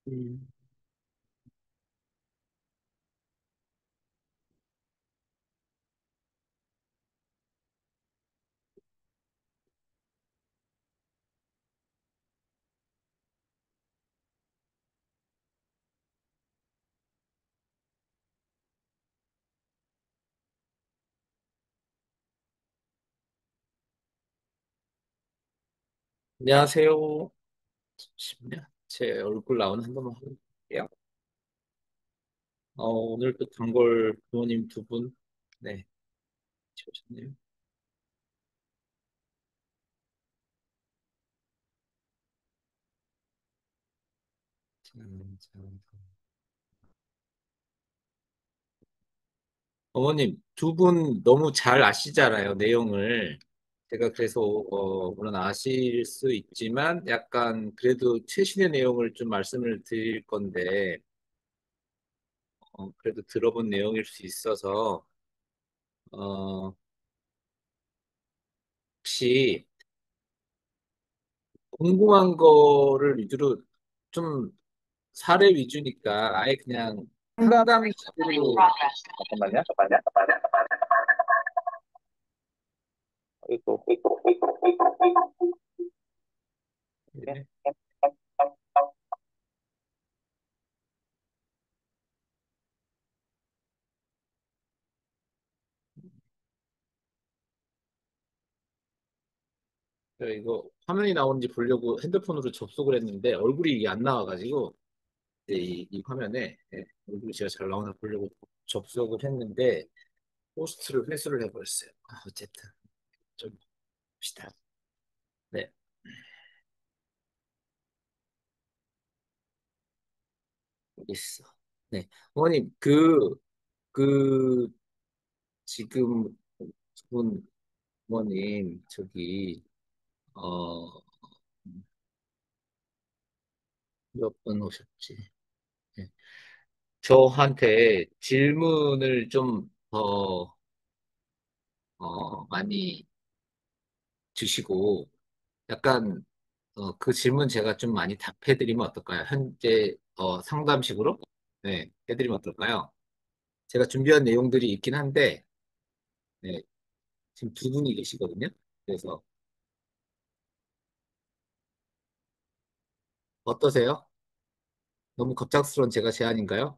음, 안녕하세요. 잠시만요. 제 얼굴 나오는 한 번만 확인할게요. 오늘 또 단골 부모님 두 분, 네, 오셨네요. 자, 어머님, 두 분 너무 잘 아시잖아요, 내용을. 제가 그래서, 물론 아실 수 있지만, 약간 그래도 최신의 내용을 좀 말씀을 드릴 건데, 그래도 들어본 내용일 수 있어서, 어, 혹시 궁금한 거를 위주로 좀 사례 위주니까 아예 그냥 상담식으로 잠깐만요. 이거 네. 이거 화면이 나오는지 보려고 핸드폰으로 접속을 했는데 얼굴이 이게 안 나와가지고 이제 이 화면에 얼굴이 제가 잘 나오나 보려고 접속을 했는데 호스트를 회수를 해버렸어요. 어쨌든 좀 봅시다. 네, 여기 있어. 네, 어머님 그 지금 분 어머님 저기 어 몇 분 오셨지? 네. 저한테 질문을 좀 더 많이 주시고 약간 그 질문 제가 좀 많이 답해드리면 어떨까요? 현재 상담식으로 네, 해드리면 어떨까요? 제가 준비한 내용들이 있긴 한데 네, 지금 두 분이 계시거든요. 그래서 어떠세요? 너무 갑작스러운 제가 제안인가요?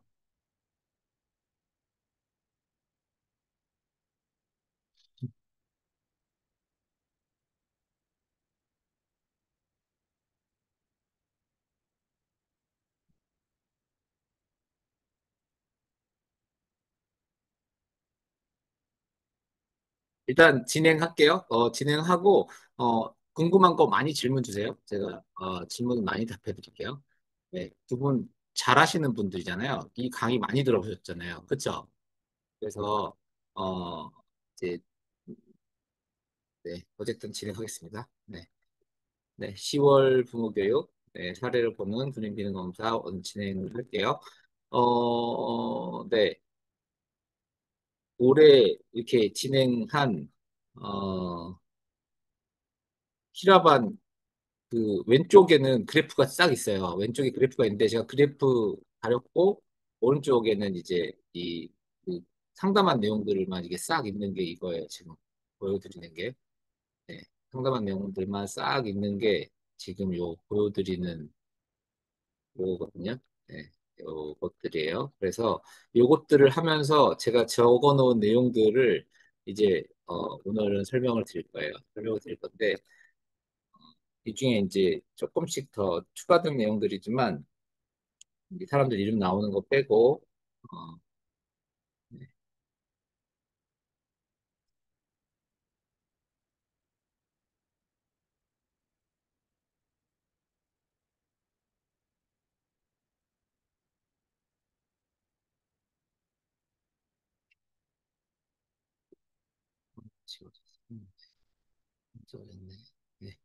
일단 진행할게요. 진행하고 궁금한 거 많이 질문 주세요. 제가 질문 많이 답해 드릴게요. 네, 두 분 잘하시는 분들이잖아요. 이 강의 많이 들어보셨잖아요. 그렇죠? 그래서 어, 이제 네, 어쨌든 진행하겠습니다. 네, 네, 10월 부모교육 네, 사례를 보는 분인기능검사 진행을 할게요. 네, 올해 이렇게 진행한 히라반 그 왼쪽에는 그래프가 싹 있어요. 왼쪽에 그래프가 있는데 제가 그래프 가렸고 오른쪽에는 이제 그 상담한 내용들만 이게 싹 있는 게 이거예요. 지금 보여드리는 게. 네. 상담한 내용들만 싹 있는 게 지금 요 보여드리는 요거거든요. 네. 요것들이에요. 그래서 요것들을 하면서 제가 적어 놓은 내용들을 이제 오늘은 설명을 드릴 거예요. 설명을 드릴 건데 이 중에 이제 조금씩 더 추가된 내용들이지만 이 사람들 이름 나오는 거 빼고 네, 지워졌어. 지워졌네. 네.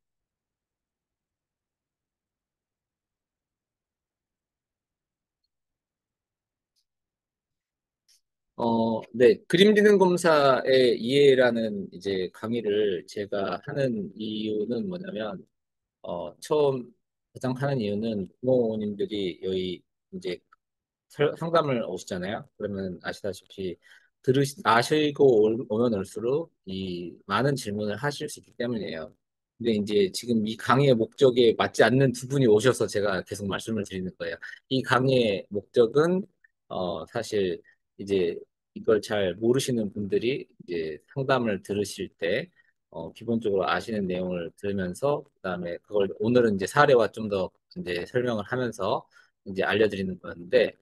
네. 그림지능 검사의 이해라는 이제 강의를 제가 하는 이유는 뭐냐면, 처음 가장 하는 이유는 부모님들이 여기 이제 상담을 오시잖아요. 그러면 아시다시피 아시고 오면 올수록 이 많은 질문을 하실 수 있기 때문이에요. 근데 이제 지금 이 강의의 목적에 맞지 않는 두 분이 오셔서 제가 계속 말씀을 드리는 거예요. 이 강의의 목적은 사실 이제 이걸 잘 모르시는 분들이 이제 상담을 들으실 때 기본적으로 아시는 내용을 들으면서 그다음에 그걸 오늘은 이제 사례와 좀 더 이제 설명을 하면서 이제 알려드리는 건데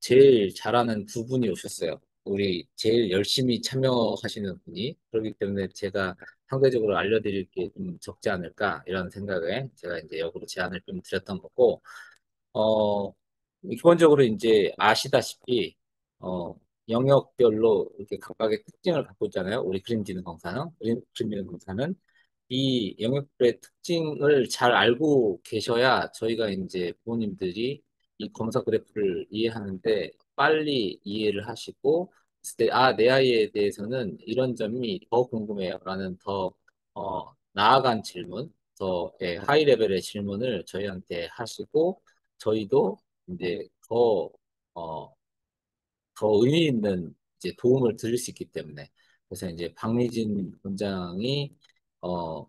제일 잘하는 두 분이 오셨어요. 우리 제일 열심히 참여하시는 분이. 그렇기 때문에 제가 상대적으로 알려드릴 게 좀 적지 않을까, 이런 생각에 제가 이제 역으로 제안을 좀 드렸던 거고, 어, 기본적으로 이제 아시다시피, 어, 영역별로 이렇게 각각의 특징을 갖고 있잖아요. 우리 그림지능 검사는. 그림지능 검사는. 이 영역별의 특징을 잘 알고 계셔야 저희가 이제 부모님들이 이 검사 그래프를 이해하는데 빨리 이해를 하시고, 내 아이에 대해서는 이런 점이 더 궁금해요. 라는 더, 나아간 질문, 더, 하이 레벨의 질문을 저희한테 하시고, 저희도 이제 어, 더 의미 있는 이제 도움을 드릴 수 있기 때문에. 그래서 이제 박미진 원장이, 어,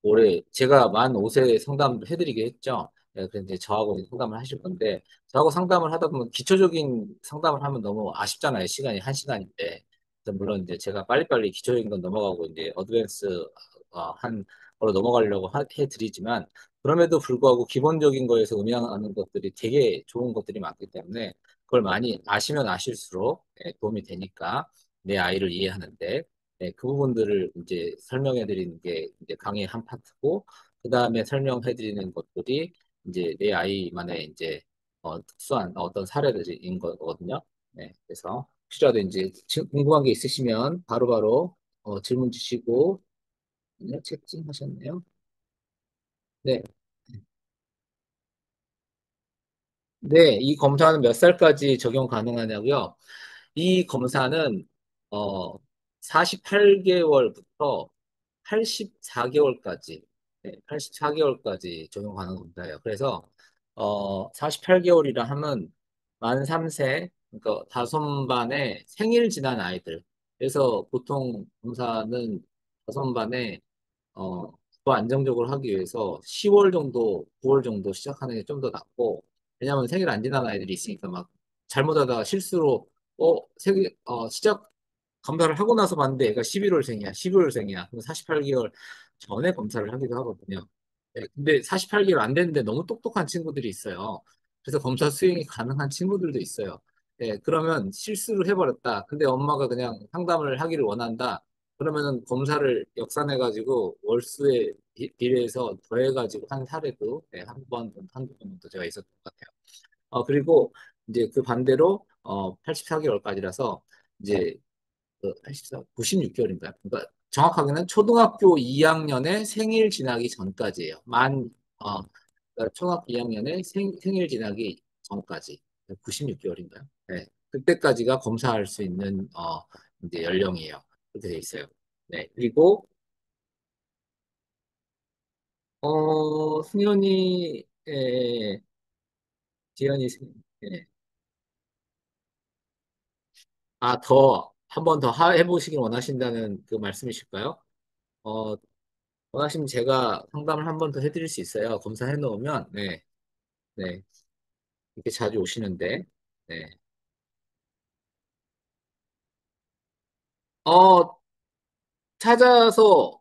올해 제가 만 5세 상담 해드리게 했죠. 그런데 저하고 상담을 하실 건데, 저하고 상담을 하다 보면 기초적인 상담을 하면 너무 아쉽잖아요. 시간이 한 시간인데. 그래서 물론 이제 제가 빨리빨리 기초적인 건 넘어가고 이제 어드밴스 한 거로 넘어가려고 해드리지만, 그럼에도 불구하고 기본적인 거에서 음향하는 것들이 되게 좋은 것들이 많기 때문에 그걸 많이 아시면 아실수록 도움이 되니까 내 아이를 이해하는데, 네, 그 부분들을 이제 설명해 드리는 게 이제 강의 한 파트고, 그 다음에 설명해 드리는 것들이 이제 내 아이만의 이제 특수한 어떤 사례들인 거거든요. 네, 그래서 혹시라도 이제 궁금한 게 있으시면 바로바로 질문 주시고. 네, 채팅 하셨네요. 네, 네, 이 검사는 몇 살까지 적용 가능하냐고요? 이 검사는 어, 48개월부터 84개월까지, 네, 84개월까지 적용 가능한 검사예요. 그래서 48개월이라 하면 만 3세, 그러니까 다솜반에 생일 지난 아이들. 그래서 보통 검사는 다솜반에 어, 더 안정적으로 하기 위해서 10월 정도, 9월 정도 시작하는 게 좀 더 낫고, 왜냐하면 생일 안 지난 아이들이 있으니까 막 잘못하다가 실수로 시작 검사를 하고 나서 봤는데 얘가 11월생이야, 12월생이야. 그럼 48개월 전에 검사를 하기도 하거든요. 네, 근데 48개월 안 됐는데 너무 똑똑한 친구들이 있어요. 그래서 검사 수행이 가능한 친구들도 있어요. 네, 그러면 실수를 해버렸다. 근데 엄마가 그냥 상담을 하기를 원한다. 그러면은 검사를 역산해가지고 월수에 비례해서 더해가지고 한 사례도 한 번, 한두 번 정도 제가 있었던 것 같아요. 그리고 이제 그 반대로 84개월까지라서 이제 84, 96개월인가요? 그러니까 정확하게는 초등학교 2학년의 생일 지나기 전까지예요. 그러니까 초등학교 2학년의 생일 지나기 전까지. 96개월인가요? 네. 그때까지가 검사할 수 있는 이제 연령이에요. 그렇게 돼 있어요. 네. 그리고 승현이, 지연이, 예. 한 번 더 해보시길 원하신다는 그 말씀이실까요? 어, 원하시면 제가 상담을 한 번 더 해드릴 수 있어요. 검사해 놓으면. 네, 네. 이렇게 자주 오시는데. 네. 어, 찾아서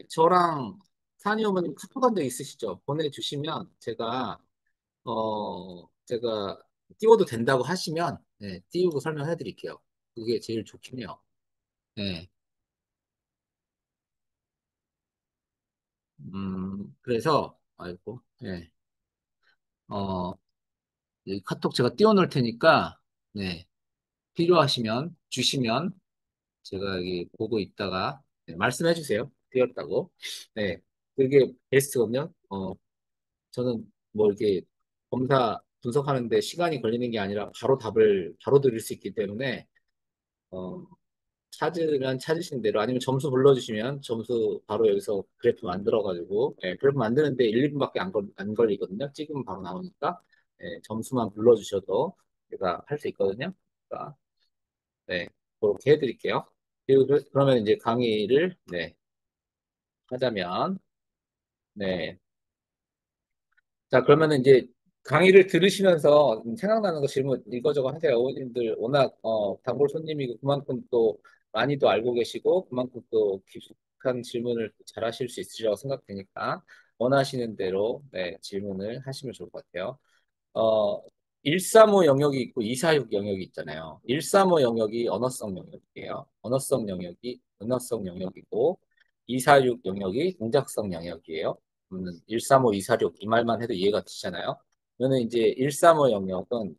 저랑 산이 어머님 카톡한 적 있으시죠? 보내주시면 제가 띄워도 된다고 하시면, 네, 띄우고 설명해 드릴게요. 그게 제일 좋긴 해요. 네. 그래서, 아이고, 네. 어, 이 카톡 제가 띄워놓을 테니까, 네. 필요하시면 주시면 제가 여기 보고 있다가 말씀해 주세요. 띄웠다고. 네. 그게 베스트거든요. 저는 뭐 이렇게 검사 분석하는데 시간이 걸리는 게 아니라 바로 답을 바로 드릴 수 있기 때문에 어, 찾으면 찾으신 대로 아니면 점수 불러주시면 점수 바로 여기서 그래프 만들어가지고 그래프 만드는데 1, 2분밖에 안 걸리거든요. 찍으면 바로 나오니까 점수만 불러주셔도 제가 할 수 있거든요. 그러니까 네, 그렇게 해드릴게요. 그리고 그러면 이제 강의를 하자면 네. 자, 그러면은 이제 강의를 들으시면서 생각나는 거 질문 이거저거 하세요. 어머님들 워낙 단골 손님이고 그만큼 또 많이 도 알고 계시고 그만큼 또 깊숙한 질문을 잘 하실 수 있으리라고 생각되니까 원하시는 대로 질문을 하시면 좋을 것 같아요. 어, 135 영역이 있고 246 영역이 있잖아요. 135 영역이 언어성 영역이에요. 언어성 영역이고 246 영역이 동작성 영역이에요. 135, 246 이 말만 해도 이해가 되시잖아요. 그러면 이제 135 영역은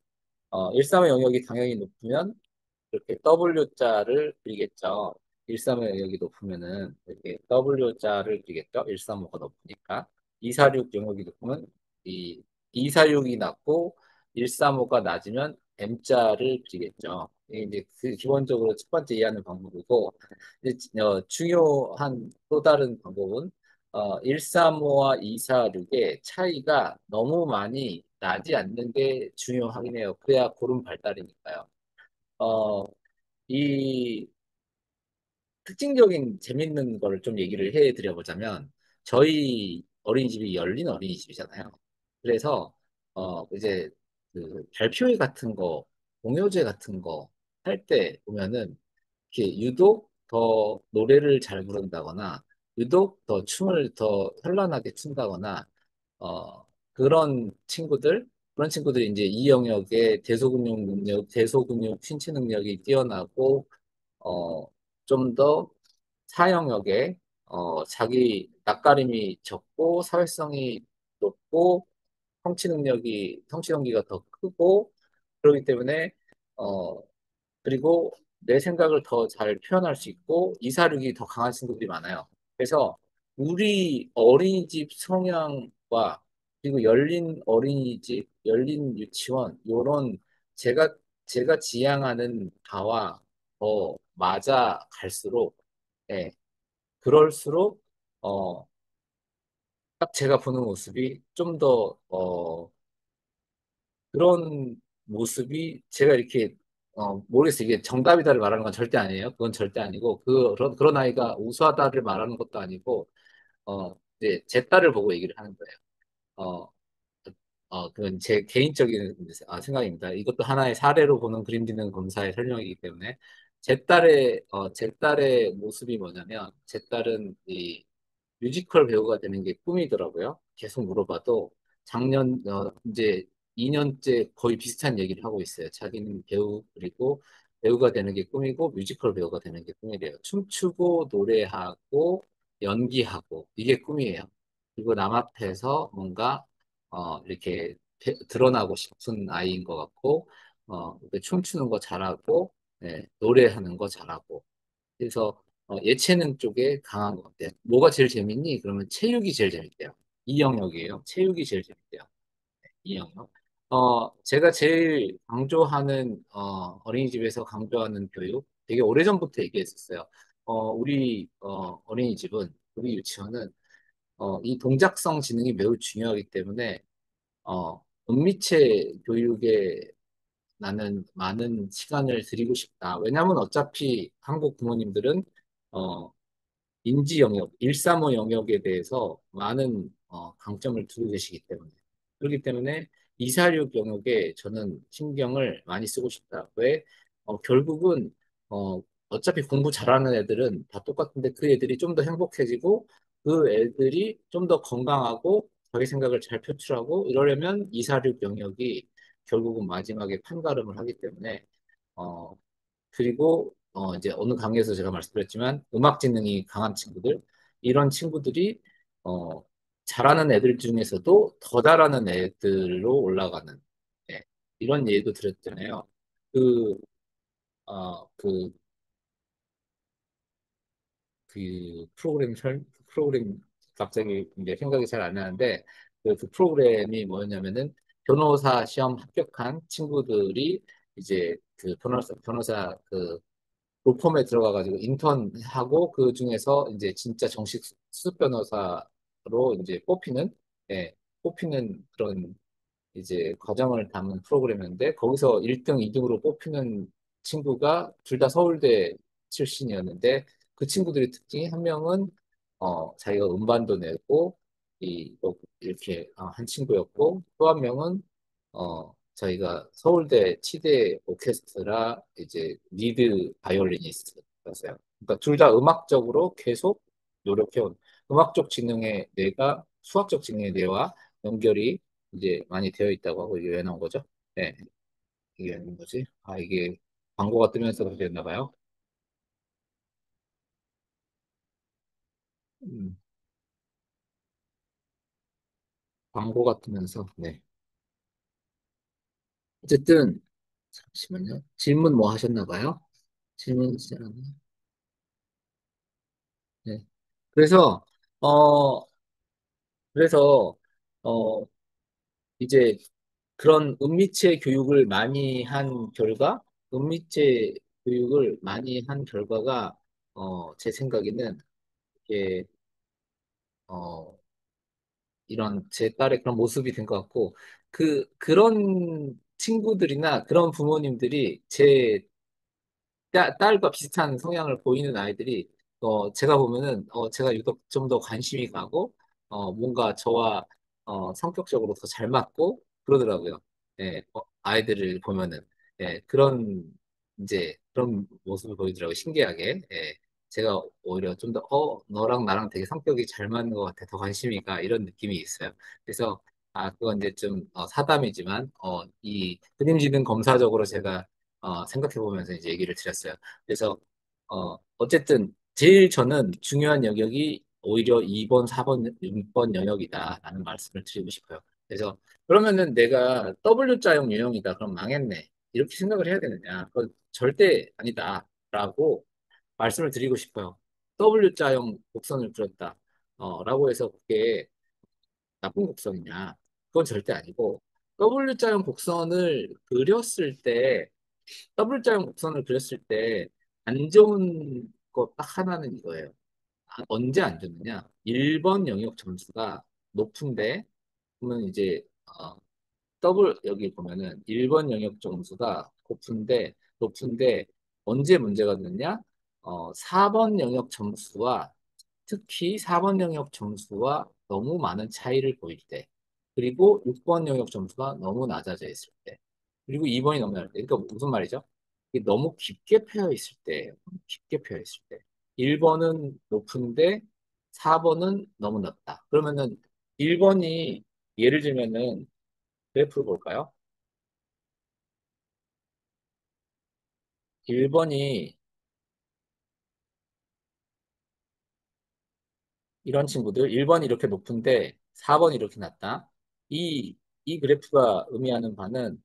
135 영역이 당연히 높으면 이렇게 W자를 그리겠죠. 135 영역이 높으면은 이렇게 W자를 그리겠죠. 135가 높으니까. 246 영역이 높으면 이 246이 낮고 135가 낮으면 M자를 그리겠죠. 이게 이제 그 기본적으로 첫 번째 이해하는 방법이고 이제 중요한 또 다른 방법은 135와 246의 차이가 너무 많이 나지 않는 게 중요하긴 해요. 그래야 고름 발달이니까요. 어, 이 특징적인 재밌는 걸 좀 얘기를 해 드려보자면, 저희 어린이집이 열린 어린이집이잖아요. 그래서, 이제 그 발표회 같은 거, 공효제 같은 거 할 때 보면은, 이렇게 유독 더 노래를 잘 부른다거나, 유독 더 춤을 더 현란하게 춘다거나, 그런 친구들이 이제 이 영역에 대소근육, 신체 능력이 뛰어나고, 어, 좀 더 사영역에 자기 낯가림이 적고 사회성이 높고 성취 동기가 더 크고 그렇기 때문에 어, 그리고 내 생각을 더 잘 표현할 수 있고 이사력이 더 강한 친구들이 많아요. 그래서 우리 어린이집 성향과 그리고 열린 어린이집, 열린 유치원 요런 제가 제가 지향하는 바와 더 맞아 갈수록 예, 그럴수록 어, 딱 제가 보는 모습이 좀 더 그런 모습이 제가 이렇게 모르겠어요. 이게 정답이다를 말하는 건 절대 아니에요. 그건 절대 아니고 그런 아이가 우수하다를 말하는 것도 아니고 이제 제 딸을 보고 얘기를 하는 거예요. 어, 그건 제 개인적인 생각입니다. 이것도 하나의 사례로 보는 그림 짓는 검사의 설명이기 때문에 제 딸의 모습이 뭐냐면 제 딸은 이 뮤지컬 배우가 되는 게 꿈이더라고요. 계속 물어봐도 이제 2년째 거의 비슷한 얘기를 하고 있어요. 자기는 배우 그리고 배우가 되는 게 꿈이고 뮤지컬 배우가 되는 게 꿈이래요. 춤추고 노래하고 연기하고 이게 꿈이에요. 그리고 남 앞에서 뭔가 이렇게 드러나고 싶은 아이인 것 같고 춤추는 거 잘하고 노래하는 거 잘하고 그래서 예체능 쪽에 강한 것 같아요. 뭐가 제일 재밌니? 그러면 체육이 제일 재밌대요. 이 영역이에요. 체육이 제일 재밌대요. 이 영역. 제가 제일 강조하는 어린이집에서 강조하는 교육 되게 오래전부터 얘기했었어요. 우리 유치원은 이 동작성 지능이 매우 중요하기 때문에 은미체 교육에 나는 많은 시간을 드리고 싶다. 왜냐하면 어차피 한국 부모님들은 어, 인지 영역, 135 영역에 대해서 많은 강점을 두고 계시기 때문에. 그렇기 때문에 246 영역에 저는 신경을 많이 쓰고 싶다. 왜? 결국은, 어, 어차피 공부 잘하는 애들은 다 똑같은데 그 애들이 좀 더 행복해지고 그 애들이 좀 더 건강하고 자기 생각을 잘 표출하고 이러려면 246 영역이 결국은 마지막에 판가름을 하기 때문에 어, 그리고 이제 어느 강의에서 제가 말씀드렸지만 음악 지능이 강한 친구들 이런 친구들이 어, 잘하는 애들 중에서도 더 잘하는 애들로 올라가는 예, 이런 예도 드렸잖아요. 그, 그, 프로그램 갑자기 이제 생각이 잘 안 나는데 그 프로그램이 뭐였냐면은 변호사 시험 합격한 친구들이 이제 그 변호사 로펌에 들어가가지고 인턴하고 그 중에서 이제 진짜 정식 수습 변호사로 이제 예, 뽑히는 그런 이제 과정을 담은 프로그램이었는데 거기서 1등, 2등으로 뽑히는 친구가 둘 다 서울대 출신이었는데 그 친구들의 특징이 한 명은 자기가 음반도 내고 이렇게 한 친구였고 또 한 명은 저희가 서울대 치대 오케스트라 이제 리드 바이올리니스트였어요. 그러니까 둘 다 음악적으로 계속 노력해온 음악적 지능의 뇌가 수학적 지능의 뇌와 연결이 이제 많이 되어 있다고 하고 이게 왜 나온 거죠? 네, 이게 뭐지? 이게 광고가 뜨면서 그렇게 됐나 봐요. 음, 광고가 뜨면서 네. 어쨌든 잠시만요. 질문 뭐 하셨나 봐요? 질문 시작하네. 네. 그래서 어 그래서 어 이제 그런 은미체 교육을 많이 한 결과 은미체 교육을 많이 한 결과가 제 생각에는 이게 어 이런 제 딸의 그런 모습이 된 것 같고 그런 친구들이나 그런 부모님들이 제 딸과 비슷한 성향을 보이는 아이들이 제가 보면은 제가 유독 좀 더 관심이 가고 뭔가 저와 성격적으로 더 잘 맞고 그러더라고요. 예, 아이들을 보면은 그런 이제 그런 모습을 보이더라고요. 신기하게. 예, 제가 오히려 좀 더 너랑 나랑 되게 성격이 잘 맞는 것 같아. 더 관심이 가. 이런 느낌이 있어요. 그래서 그건 이제 좀 사담이지만 이 그림지능 검사적으로 제가 생각해 보면서 이제 얘기를 드렸어요. 그래서 어쨌든 제일 저는 중요한 영역이 오히려 2번, 4번, 6번 영역이다라는 말씀을 드리고 싶어요. 그래서 그러면은 내가 W자형 유형이다. 그럼 망했네. 이렇게 생각을 해야 되느냐? 그건 절대 아니다라고 말씀을 드리고 싶어요. W자형 곡선을 그렸다. 라고 해서 그게 나쁜 곡선이냐? 그건 절대 아니고 W자형 곡선을 그렸을 때 W자형 곡선을 그렸을 때 안 좋은 거 딱 하나는 이거예요. 언제 안 좋느냐? 1번 영역 점수가 높은데 그러면 이제 여기 보면은 1번 영역 점수가 높은데 언제 문제가 되느냐? 4번 영역 점수와 특히 4번 영역 점수와 너무 많은 차이를 보일 때, 그리고 6번 영역 점수가 너무 낮아져 있을 때, 그리고 2번이 너무 낮을 때. 그러니까 무슨 말이죠? 이게 너무 깊게 패여 있을 때, 깊게 패여 있을 때. 1번은 높은데 4번은 너무 낮다. 그러면은 1번이 예를 들면은 그래프를 볼까요? 1번이 이런 친구들 1번이 이렇게 높은데 4번이 이렇게 낮다. 이, 이 그래프가 의미하는 바는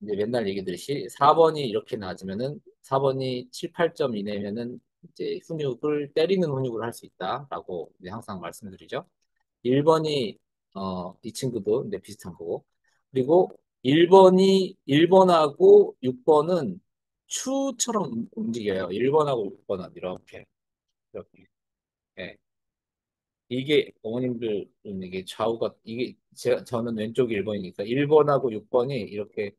이제 맨날 얘기 드듯이 4번이 이렇게 낮으면은 4번이 7, 8점 이내면은 이제 훈육을 때리는 훈육을 할 수 있다라고 이제 항상 말씀드리죠. 1번이 이 친구도 근데 비슷한 거고. 그리고 1번하고 6번은 추처럼 움직여요. 1번하고 6번은 이렇게. 예. 이게 어머님들 이게 좌우가 이게 저는 왼쪽 1번이니까 1번하고 6번이 이렇게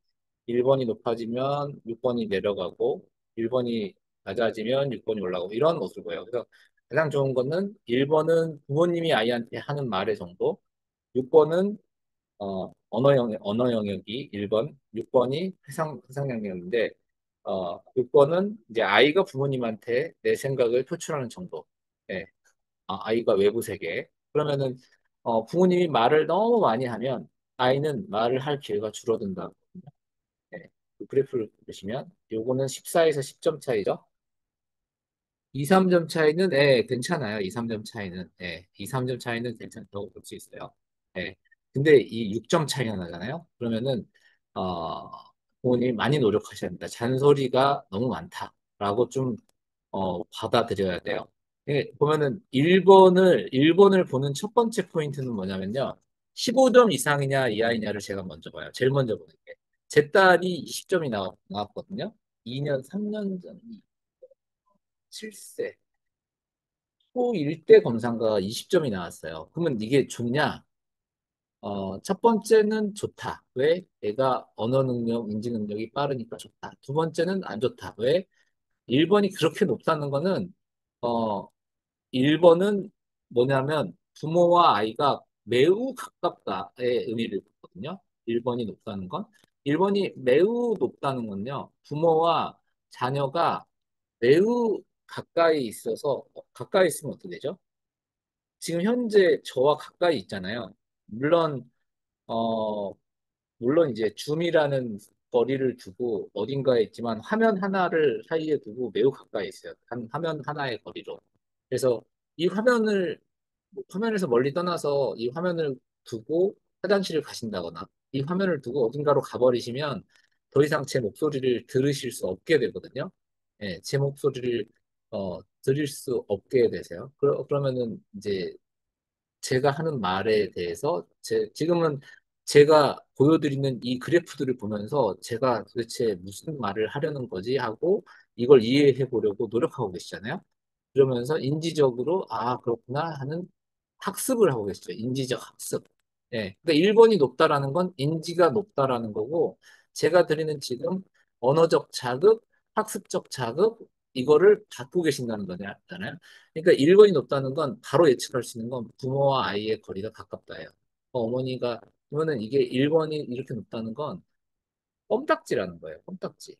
1번이 높아지면 6번이 내려가고 1번이 낮아지면 6번이 올라가고 이런 모습을 보여요. 그래서 가장 좋은 거는 1번은 부모님이 아이한테 하는 말의 정도, 6번은 언어 영역이 1번, 6번이 해상 영역인데 6번은 이제 아이가 부모님한테 내 생각을 표출하는 정도. 예. 아이가 외부 세계. 그러면은 부모님이 말을 너무 많이 하면 아이는 말을 할 기회가 줄어든다. 네. 그 그래프를 보시면 요거는 14에서 10점 차이죠. 2, 3점 차이는 괜찮아요. 2, 3점 차이는 2, 3점 차이는 괜찮다고 볼 수 있어요. 예. 근데 이 6점 차이가 나잖아요. 그러면은 어, 부모님이 많이 노력하셔야 됩니다. 잔소리가 너무 많다라고 좀 받아들여야 돼요. 보면은 1번을 보는 첫 번째 포인트는 뭐냐면요. 15점 이상이냐 이하이냐를 제가 먼저 봐요. 제일 먼저 보는 게. 제 딸이 20점이 나왔거든요. 2년, 3년 전, 7세. 초1대 검사가 20점이 나왔어요. 그러면 이게 좋냐? 첫 번째는 좋다. 왜? 애가 언어 능력, 인지 능력이 빠르니까 좋다. 두 번째는 안 좋다. 왜? 1번이 그렇게 높다는 거는, 어, 1번은 뭐냐면 부모와 아이가 매우 가깝다의 의미를 듣거든요. 1번이 높다는 건. 1번이 매우 높다는 건요. 부모와 자녀가 매우 가까이 있어서, 가까이 있으면 어떻게 되죠? 지금 현재 저와 가까이 있잖아요. 물론, 어, 물론 이제 줌이라는 거리를 두고 어딘가에 있지만 화면 하나를 사이에 두고 매우 가까이 있어요. 한 화면 하나의 거리로. 그래서 이 화면에서 멀리 떠나서 이 화면을 두고 화장실을 가신다거나 이 화면을 두고 어딘가로 가버리시면 더 이상 제 목소리를 들으실 수 없게 되거든요. 예, 제 목소리를 들을 수 없게 되세요. 그러면은 이제 제가 하는 말에 대해서 지금은 제가 보여드리는 이 그래프들을 보면서 제가 도대체 무슨 말을 하려는 거지 하고 이걸 이해해 보려고 노력하고 계시잖아요. 그러면서 인지적으로 아, 그렇구나 하는 학습을 하고 계시죠. 인지적 학습. 예. 그러니까 1번이 높다라는 건 인지가 높다라는 거고 제가 드리는 지금 언어적 자극, 학습적 자극 이거를 받고 계신다는 거잖아요. 그러니까 1번이 높다는 건 바로 예측할 수 있는 건 부모와 아이의 거리가 가깝다예요. 어머니가 그러면은 이게 1번이 이렇게 높다는 건 껌딱지라는 거예요. 껌딱지.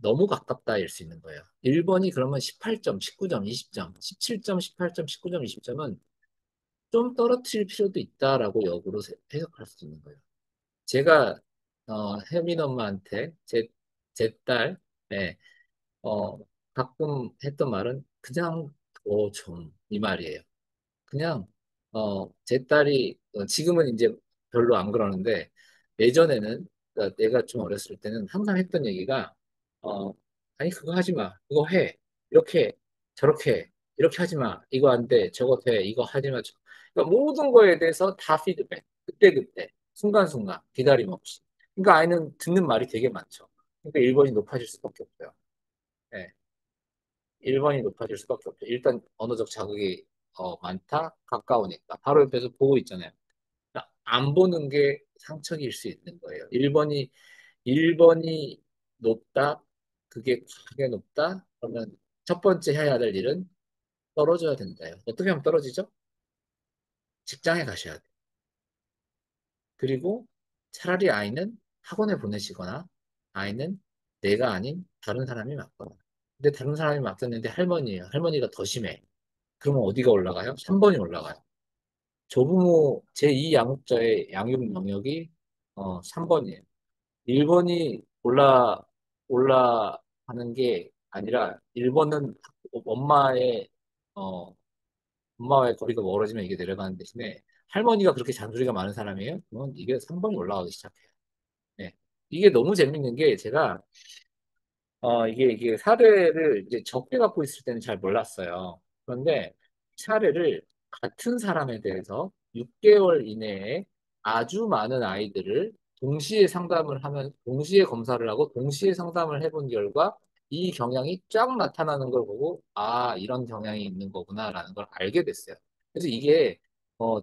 너무 가깝다일 수 있는 거예요. 1번이 그러면 18점, 19점, 20점, 17점, 18점, 19점, 20점은 좀 떨어뜨릴 필요도 있다라고 역으로 해석할 수 있는 거예요. 제가 혜민 엄마한테 제 딸, 네, 어, 가끔 했던 말은 그냥 더 좀 이 말이에요. 그냥 제 딸이 지금은 이제 별로 안 그러는데 예전에는 그러니까 내가 좀 어렸을 때는 항상 했던 얘기가 어, 아니 그거 하지 마 그거 해 이렇게 저렇게 이렇게 하지 마 이거 안 돼 저거 돼 이거 하지 마 그러니까 모든 거에 대해서 다 피드백 그때그때 순간순간 기다림 없이 그러니까 아이는 듣는 말이 되게 많죠. 그러니까 1번이 높아질 수밖에 없어요. 예. 1번이 높아질 수밖에 없죠. 일단 언어적 자극이 많다, 가까우니까. 바로 옆에서 보고 있잖아요. 그러니까 안 보는 게 상책일 수 있는 거예요. 1번이 높다, 그게 크게 높다, 그러면 첫 번째 해야 될 일은 떨어져야 된다요. 어떻게 하면 떨어지죠? 직장에 가셔야 돼요. 그리고 차라리 아이는 학원에 보내시거나 아이는 내가 아닌 다른 사람이 맡거나. 근데 다른 사람이 맡겼는데 할머니예요. 할머니가 더 심해. 그러면 어디가 올라가요? 3번이 올라가요. 조부모 제2 양육자의 양육 영역이 3번이에요. 1번이 올라가는 게 아니라 1번은 엄마의 어, 엄마와의 거리가 멀어지면 이게 내려가는 대신에 할머니가 그렇게 잔소리가 많은 사람이에요. 그러면 이게 3번이 올라가기 시작해요. 네. 이게 너무 재밌는 게 제가 이게 사례를 이제 적게 갖고 있을 때는 잘 몰랐어요. 그런데 사례를 같은 사람에 대해서 6개월 이내에 아주 많은 아이들을 동시에 상담을 하면, 동시에 검사를 하고, 동시에 상담을 해본 결과 이 경향이 쫙 나타나는 걸 보고, 아, 이런 경향이 있는 거구나라는 걸 알게 됐어요. 그래서 이게,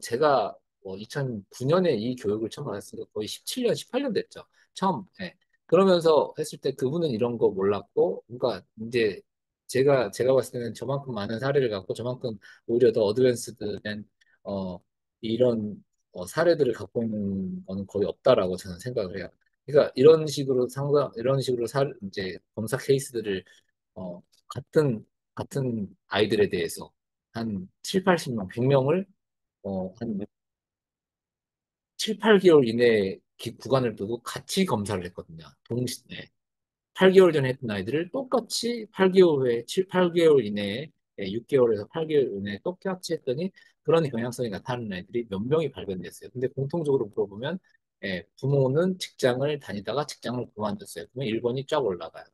제가 2009년에 이 교육을 처음 받았으니까 거의 17년, 18년 됐죠. 처음. 예. 그러면서 했을 때 그분은 이런 거 몰랐고, 그러니까 이제 제가 봤을 때는 저만큼 많은 사례를 갖고 저만큼 오히려 더 어드밴스드된 어, 이런 사례들을 갖고 있는 거는 거의 없다라고 저는 생각을 해요. 그러니까 이런 식으로 이제 검사 케이스들을 같은 아이들에 대해서 한 7, 80명, 100명을 한 7, 8개월 이내에 구간을 두고 같이 검사를 했거든요. 동시에. 8개월 전에 했던 아이들을 똑같이 8개월 후에 7, 8개월 이내에 6개월에서 8개월 이내에 똑같이 했더니 그런 경향성이 나타나는 아이들이 몇 명이 발견됐어요. 근데 공통적으로 물어보면 부모는 직장을 다니다가 직장을 그만뒀어요. 그러면 1번이 쫙 올라가요.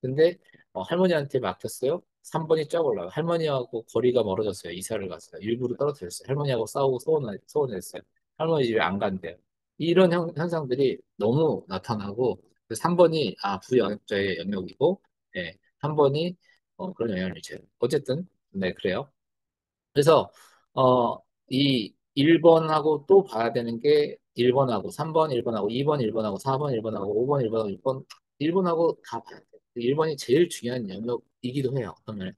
근데 할머니한테 맡겼어요. 3번이 쫙 올라가요. 할머니하고 거리가 멀어졌어요. 이사를 갔어요. 일부러 떨어뜨렸어요. 할머니하고 싸우고 서운했어요. 할머니 집에 안 간대요. 이런 현상들이 너무 나타나고 그래서 3번이 부영역자의 영역이고, 네, 3번이 그런 영향을 미쳐요. 어쨌든, 네, 그래요. 그래서 이 1번하고 또 봐야 되는 게 1번하고 3번 1번하고 2번 1번하고 4번 1번하고 5번 1번하고 6번 1번하고 다 봐야 돼요. 1번이 제일 중요한 영역이기도 해요. 어떤 면에.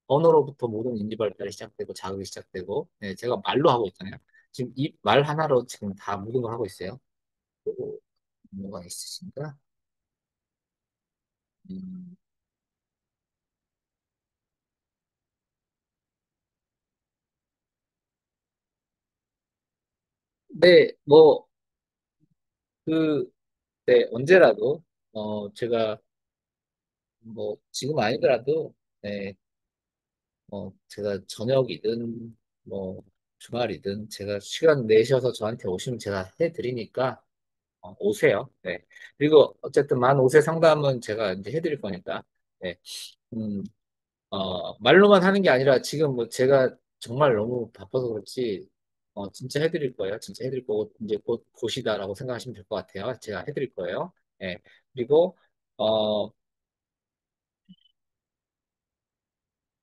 언어로부터 모든 인지 발달이 시작되고 자극이 시작되고, 네, 제가 말로 하고 있잖아요. 지금 이 말 하나로 지금 다 모든 걸 하고 있어요. 그리고 뭐가 있으신가? 음, 네, 뭐, 그, 네, 언제라도, 제가, 뭐, 지금 아니더라도, 네, 제가 저녁이든, 뭐, 주말이든, 제가 시간 내셔서 저한테 오시면 제가 해드리니까, 오세요. 네. 그리고 어쨌든 만 5세 상담은 제가 이제 해드릴 거니까, 네. 음, 말로만 하는 게 아니라 지금 뭐 제가 정말 너무 바빠서 그렇지, 진짜 해드릴 거예요. 진짜 해드릴 거고, 이제 곧 보시다라고 생각하시면 될 것 같아요. 제가 해드릴 거예요. 예. 그리고, 어,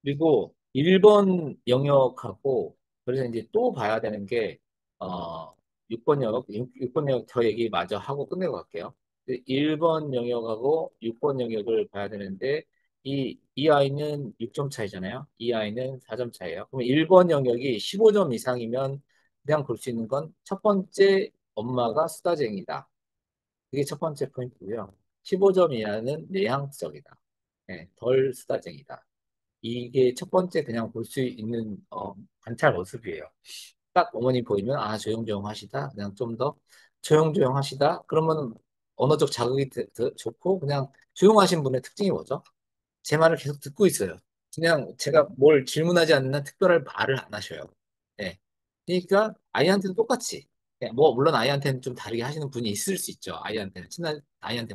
그리고 1번 영역하고, 그래서 이제 또 봐야 되는 게, 어, 6번 영역, 6번 영역 더 얘기 마저 하고 끝내고 갈게요. 1번 영역하고 6번 영역을 봐야 되는데, 이 아이는 6점 차이잖아요. 이 아이는 4점 차이에요. 그럼 1번 영역이 15점 이상이면 그냥 볼 수 있는 건 첫 번째 엄마가 수다쟁이다. 그게 첫 번째 포인트고요. 15점 이하는 내향적이다. 네, 덜 수다쟁이다. 이게 첫 번째 그냥 볼 수 있는 관찰 모습이에요. 딱 어머니 보이면 조용조용 하시다. 그냥 좀 더 조용조용 하시다. 그러면 언어적 자극이 좋고 그냥 조용하신 분의 특징이 뭐죠? 제 말을 계속 듣고 있어요. 그냥 제가 뭘 질문하지 않는 한 특별한 말을 안 하셔요. 네. 그러니까 아이한테는 똑같이. 뭐 물론 아이한테는 좀 다르게 하시는 분이 있을 수 있죠. 아이한테는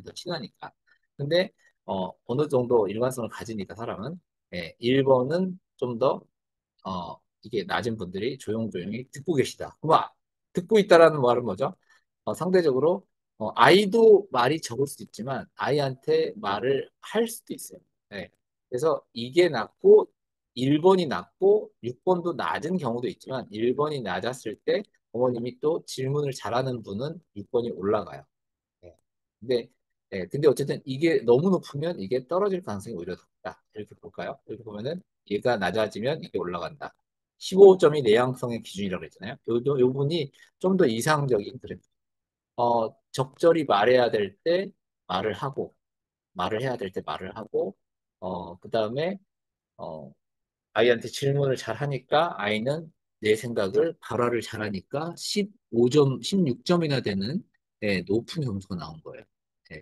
더 친하니까. 근데 어느 정도 일관성을 가지니까 사람은 1번은 좀 더 이게 낮은 분들이 조용조용히 듣고 계시다. 그럼 듣고 있다라는 말은 뭐죠? 상대적으로 아이도 말이 적을 수도 있지만 아이한테 말을 할 수도 있어요. 네. 그래서 이게 낮고 1번이 낮고 6번도 낮은 경우도 있지만 1번이 낮았을 때 어머님이 또 질문을 잘하는 분은 6번이 올라가요. 네. 근데 근데 어쨌든 이게 너무 높으면 이게 떨어질 가능성이 오히려 높다. 이렇게 볼까요? 이렇게 보면은 얘가 낮아지면 이게 올라간다. 15점이 내향성의 기준이라고 했잖아요. 요 분이 좀 더 이상적인 그래프. 적절히 말해야 될 때 말을 하고, 말을 해야 될 때 말을 하고, 그 다음에, 어, 아이한테 질문을 잘 하니까 아이는 내 생각을 발화를 잘 하니까 15점, 16점이나 되는 높은 점수가 나온 거예요.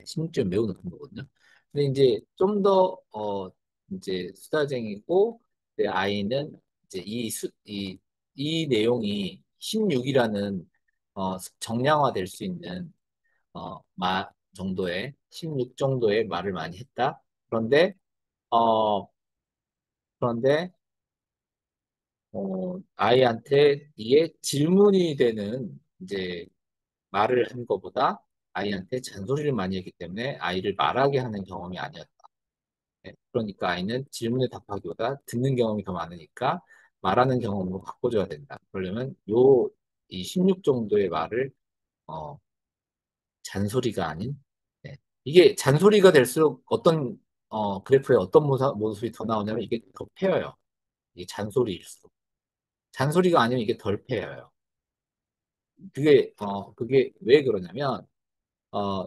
16점 매우 높은 거거든요. 근데 이제 좀 더, 이제 수다쟁이고, 내 아이는 이제 이 내용이 16이라는 정량화 될 수 있는 정도의 16 정도의 말을 많이 했다. 그런데 어 그런데 아이한테 이게 질문이 되는 이제 말을 한 것보다 아이한테 잔소리를 많이 했기 때문에 아이를 말하게 하는 경험이 아니었다. 그러니까 아이는 질문에 답하기보다 듣는 경험이 더 많으니까 말하는 경험으로 바꿔줘야 된다. 그러려면 이 16 정도의 말을 어, 잔소리가 아닌 이게 잔소리가 될수록 어떤 그래프에 어떤 모습이 더 나오냐면 이게 더 패여요. 이게 잔소리일수록. 잔소리가 아니면 이게 덜 패여요. 그게 왜 그러냐면,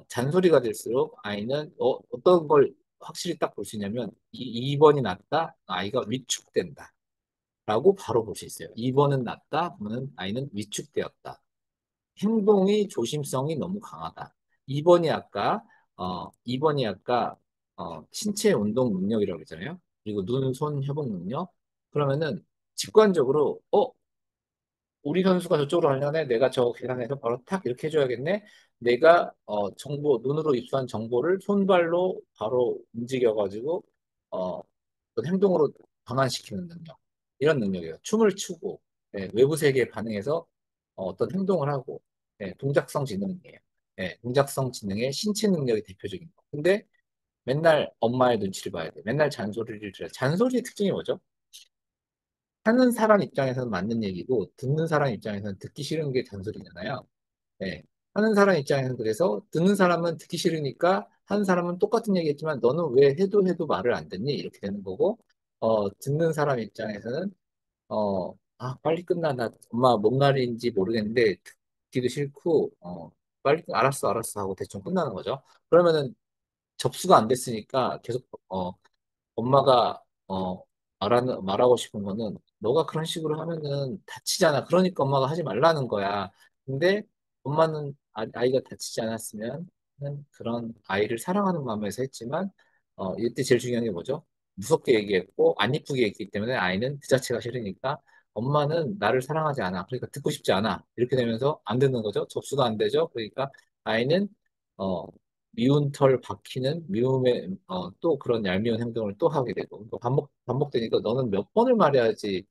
잔소리가 될수록 아이는, 어떤 걸 확실히 딱 볼 수 있냐면, 2번이 낫다? 아이가 위축된다. 라고 바로 볼 수 있어요. 2번은 낫다? 그러면 아이는 위축되었다. 행동의 조심성이 너무 강하다. 2번이 아까, 신체 운동 능력이라고 했잖아요. 그리고 눈, 손, 협응 능력. 그러면은, 직관적으로, 우리 선수가 저쪽으로 하려네. 내가 저 계산해서 바로 탁 이렇게 해줘야겠네. 내가 눈으로 입수한 정보를 손발로 바로 움직여가지고 어떤 행동으로 변환시키는 능력. 이런 능력이에요. 춤을 추고 외부 세계에 반응해서 어떤 행동을 하고 동작성 지능이에요. 예, 공작성 지능의 신체 능력이 대표적인 거. 근데 맨날 엄마의 눈치를 봐야 돼. 맨날 잔소리를 들어. 잔소리의 특징이 뭐죠? 하는 사람 입장에서는 맞는 얘기고, 듣는 사람 입장에서는 듣기 싫은 게 잔소리잖아요. 예. 하는 사람 입장에서는 그래서, 듣는 사람은 듣기 싫으니까, 하는 사람은 똑같은 얘기했지만, 너는 왜 해도 해도 말을 안 듣니? 이렇게 되는 거고, 듣는 사람 입장에서는, 빨리 끝나. 나 엄마 뭔 말인지 모르겠는데, 듣기도 싫고, 빨리, 알았어, 알았어 하고 대충 끝나는 거죠. 그러면은 접수가 안 됐으니까 계속, 엄마가 말하고 싶은 거는 너가 그런 식으로 하면은 다치잖아. 그러니까 엄마가 하지 말라는 거야. 근데 엄마는 아이가 다치지 않았으면 그런 아이를 사랑하는 마음에서 했지만 이때 제일 중요한 게 뭐죠? 무섭게 얘기했고 안 이쁘게 얘기했기 때문에 아이는 그 자체가 싫으니까 엄마는 나를 사랑하지 않아. 그러니까 듣고 싶지 않아. 이렇게 되면서 안 듣는 거죠. 접수가 안 되죠. 그러니까 아이는 어, 미운 털 박히는 미움의 또 그런 얄미운 행동을 또 하게 되고 또 반복되니까 너는 몇 번을 말해야지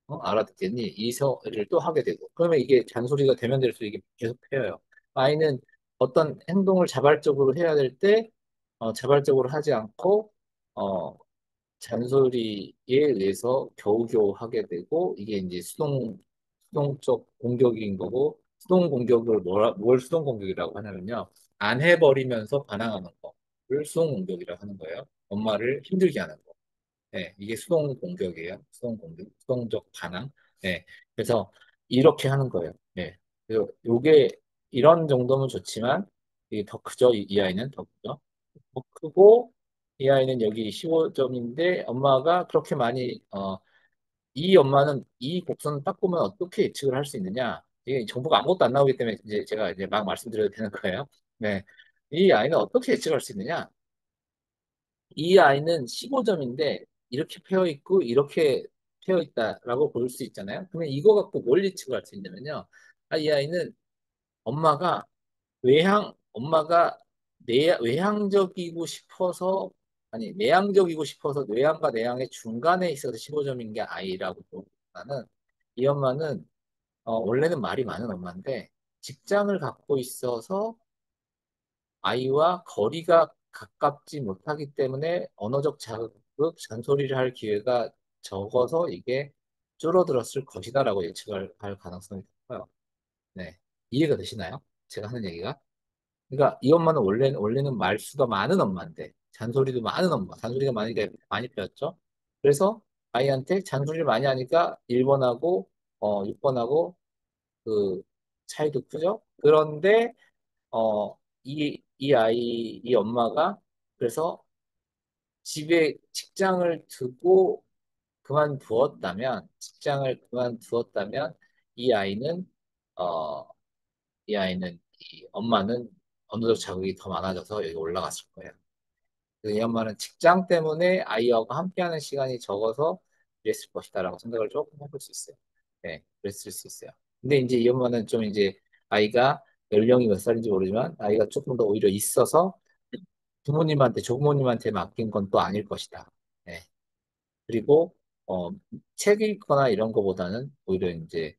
알아듣겠니? 이 소리를 또 하게 되고 그러면 이게 잔소리가 되면 될수록 이게 계속 패여요. 아이는 어떤 행동을 자발적으로 해야 될 때 자발적으로 하지 않고 어, 잔소리에 의해서 겨우겨우 하게 되고 이게 이제 수동적 공격인 거고 수동 공격을 뭘 수동 공격이라고 하냐면요. 안 해버리면서 반항하는 거를 수동 공격이라고 하는 거예요. 엄마를 힘들게 하는 거. 네, 이게 수동 공격이에요. 수동 공격, 수동적 반항. 네, 그래서 이렇게 하는 거예요. 네, 요게 이런 정도면 좋지만 이게 더 크죠. 이 아이는 더 크죠. 더 크고 이 아이는 여기 15점인데 엄마가 그렇게 많이 이 엄마는 이 곡선을 딱 보면 어떻게 예측을 할 수 있느냐? 이게 정보가 아무것도 안 나오기 때문에 이제 제가 이제 막 말씀드려도 되는 거예요. 네, 이 아이는 어떻게 예측할 수 있느냐? 이 아이는 15점인데 이렇게 패여 있고 이렇게 패여 있다라고 볼 수 있잖아요. 그러면 이거 갖고 뭘 예측을 할 수 있냐면요. 이 아이는 엄마가 엄마가 외향적이고 싶어서 아니 내향적이고 싶어서 외향과 내향의 중간에 있어서 15점인 게 아이라고 보기보다는 이 엄마는 원래는 말이 많은 엄마인데 직장을 갖고 있어서 아이와 거리가 가깝지 못하기 때문에 언어적 자극, 잔소리를 할 기회가 적어서 이게 줄어들었을 것이다라고 예측을 할 가능성이 높아요. 네. 이해가 되시나요? 제가 하는 얘기가? 그러니까 이 엄마는 원래는 말수가 많은 엄마인데 잔소리도 많은 엄마, 잔소리가 많이 배웠죠. 그래서 아이한테 잔소리를 많이 하니까 1번하고 6번하고 그 차이도 크죠. 그런데 이 엄마가 그래서 집에 직장을 그만두었다면 이 아이는, 어, 이 아이는, 이 엄마는 언어적 자극이 더 많아져서 여기 올라갔을 거예요. 이 엄마는 직장 때문에 아이하고 함께하는 시간이 적어서 이랬을 것이다라고 생각을 조금 해볼 수 있어요. 네, 그랬을 수 있어요. 근데 이제 이 엄마는 좀 이제 아이가 연령이 몇 살인지 모르지만 아이가 조금 더 오히려 있어서 조부모님한테 맡긴 건 또 아닐 것이다. 네. 그리고 어, 책 읽거나 이런 거보다는 오히려 이제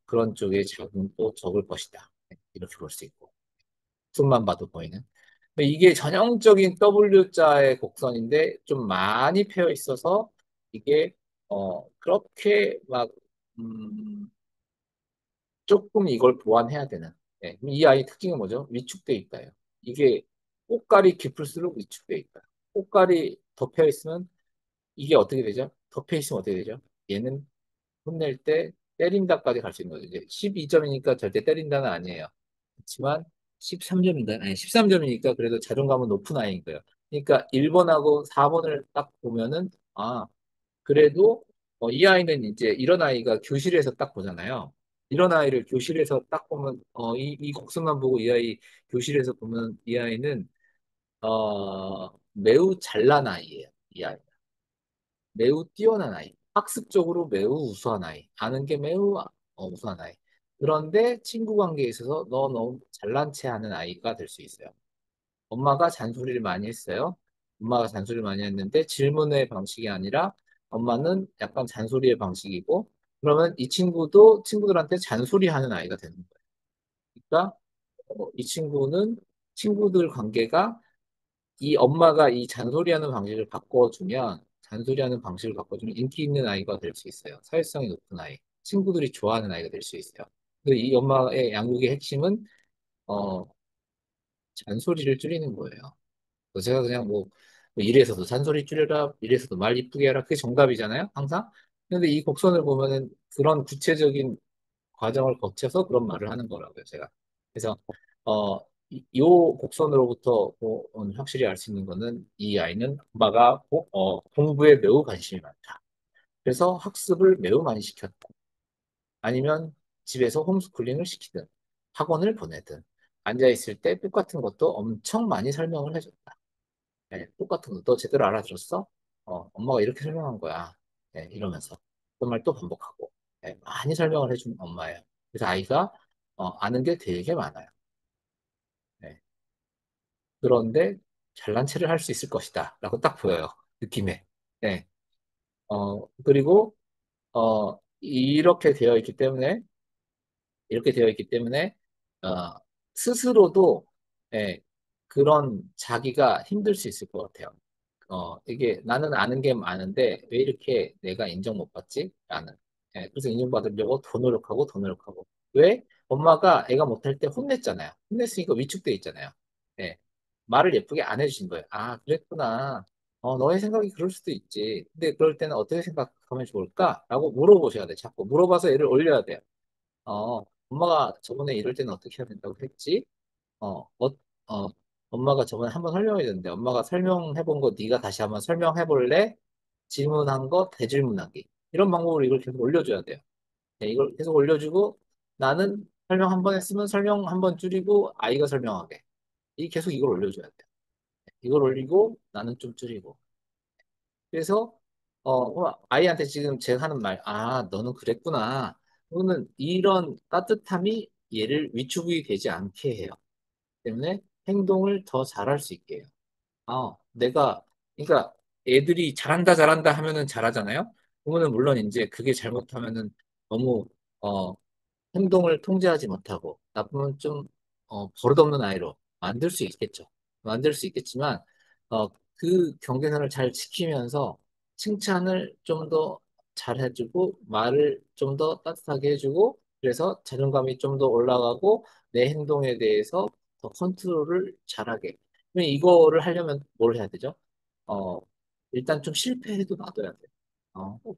그런 쪽에 자금도 적을 것이다. 네, 이렇게 볼 수 있고. 숨만 봐도 보이는. 근데 이게 전형적인 W자의 곡선인데 좀 많이 패여 있어서 이게 그렇게 막 조금 이걸 보완해야 되는. 네. 이 아이 특징이 뭐죠? 위축돼 있다요. 이게 꽃갈이 깊을수록 위축돼 있다. 꽃갈이 덮여 있으면 이게 어떻게 되죠? 덮여 있으면 어떻게 되죠? 얘는 혼낼 때 때린다까지 갈 수 있는 거죠. 이제 12점이니까 절대 때린다는 아니에요. 그렇지만 13점인가? 아니 13점이니까 그래도 자존감은 높은 아이인 거예요. 그러니까 1번하고 4번을 딱 보면은 그래도 이 아이는 이제 이런 아이가 교실에서 딱 보잖아요. 이런 아이를 교실에서 딱 보면 이 곡선만 보고 이 아이 교실에서 보면 이 아이는 매우 잘난 아이예요. 이 아이. 매우 뛰어난 아이, 학습적으로 매우 우수한 아이, 아는 게 매우 우수한 아이. 그런데 친구 관계에 있어서 너 너무 잘난 체 하는 아이가 될 수 있어요. 엄마가 잔소리를 많이 했어요. 엄마가 잔소리를 많이 했는데 질문의 방식이 아니라 엄마는 약간 잔소리의 방식이고 그러면 이 친구도 친구들한테 잔소리하는 아이가 되는 거예요. 그러니까 이 친구는 친구들 관계가 이 엄마가 이 잔소리하는 방식을 바꿔주면 잔소리하는 방식을 바꿔주면 인기 있는 아이가 될 수 있어요. 사회성이 높은 아이, 친구들이 좋아하는 아이가 될 수 있어요. 근데 이 엄마의 양육의 핵심은 어, 잔소리를 줄이는 거예요. 그래서 제가 그냥 뭐 이래서도 잔소리 줄여라, 이래서도 말 이쁘게 해라, 그게 정답이잖아요, 항상. 근데 이 곡선을 보면은 그런 구체적인 과정을 거쳐서 그런 말을 하는 거라고요, 제가. 그래서 요 곡선으로부터 확실히 알 수 있는 거는 이 아이는 엄마가 공부에 매우 관심이 많다. 그래서 학습을 매우 많이 시켰다. 아니면 집에서 홈스쿨링을 시키든 학원을 보내든 앉아있을 때 똑같은 것도 엄청 많이 설명을 해줬다. 네, 똑같은 거 너 제대로 알아들었어? 엄마가 이렇게 설명한 거야. 네, 이러면서 그 말 또 반복하고 네, 많이 설명을 해준 엄마예요. 그래서 아이가 아는 게 되게 많아요. 네, 그런데 잘난 체를 할 수 있을 것이다 라고 딱 보여요. 느낌에. 네, 그리고 이렇게 되어 있기 때문에 이렇게 되어 있기 때문에 어, 스스로도 예, 그런 자기가 힘들 수 있을 것 같아요. 이게 나는 아는 게 많은데 왜 이렇게 내가 인정 못 받지? 라는. 예, 그래서 인정받으려고 더 노력하고 더 노력하고. 왜? 엄마가 애가 못할 때 혼냈잖아요. 혼냈으니까 위축돼 있잖아요. 예, 말을 예쁘게 안 해주신 거예요. 아, 그랬구나. 너의 생각이 그럴 수도 있지. 근데 그럴 때는 어떻게 생각하면 좋을까? 라고 물어보셔야 돼. 자꾸 물어봐서 애를 올려야 돼요. 엄마가 저번에 이럴 때는 어떻게 해야 된다고 했지? 어, 어, 어, 엄마가 저번에 한번 설명해 줬는데, 엄마가 설명해 본 거 네가 다시 한번 설명해 볼래? 질문한 거 대질문하기. 이런 방법으로 이걸 계속 올려줘야 돼요. 네, 이걸 계속 올려주고, 나는 설명 한 번 했으면 설명 한 번 줄이고, 아이가 설명하게. 계속 이걸 올려줘야 돼요. 이걸 올리고, 나는 좀 줄이고. 그래서 아이한테 지금 제가 하는 말, 아, 너는 그랬구나. 또는 이런 따뜻함이 얘를 위축이 되지 않게 해요. 때문에 행동을 더 잘할 수 있게 해요. 그러니까 애들이 잘한다, 잘한다 하면은 잘하잖아요. 그러면은 물론 이제 그게 잘못하면은 너무, 어, 행동을 통제하지 못하고 나쁘면 좀 버릇없는 아이로 만들 수 있겠죠. 만들 수 있겠지만 그 경계선을 잘 지키면서 칭찬을 좀 더 잘해주고 말을 좀 더 따뜻하게 해주고 그래서 자존감이 좀 더 올라가고 내 행동에 대해서 더 컨트롤을 잘하게. 그럼 이거를 하려면 뭘 해야 되죠? 어, 일단 좀 실패해도 놔둬야 돼.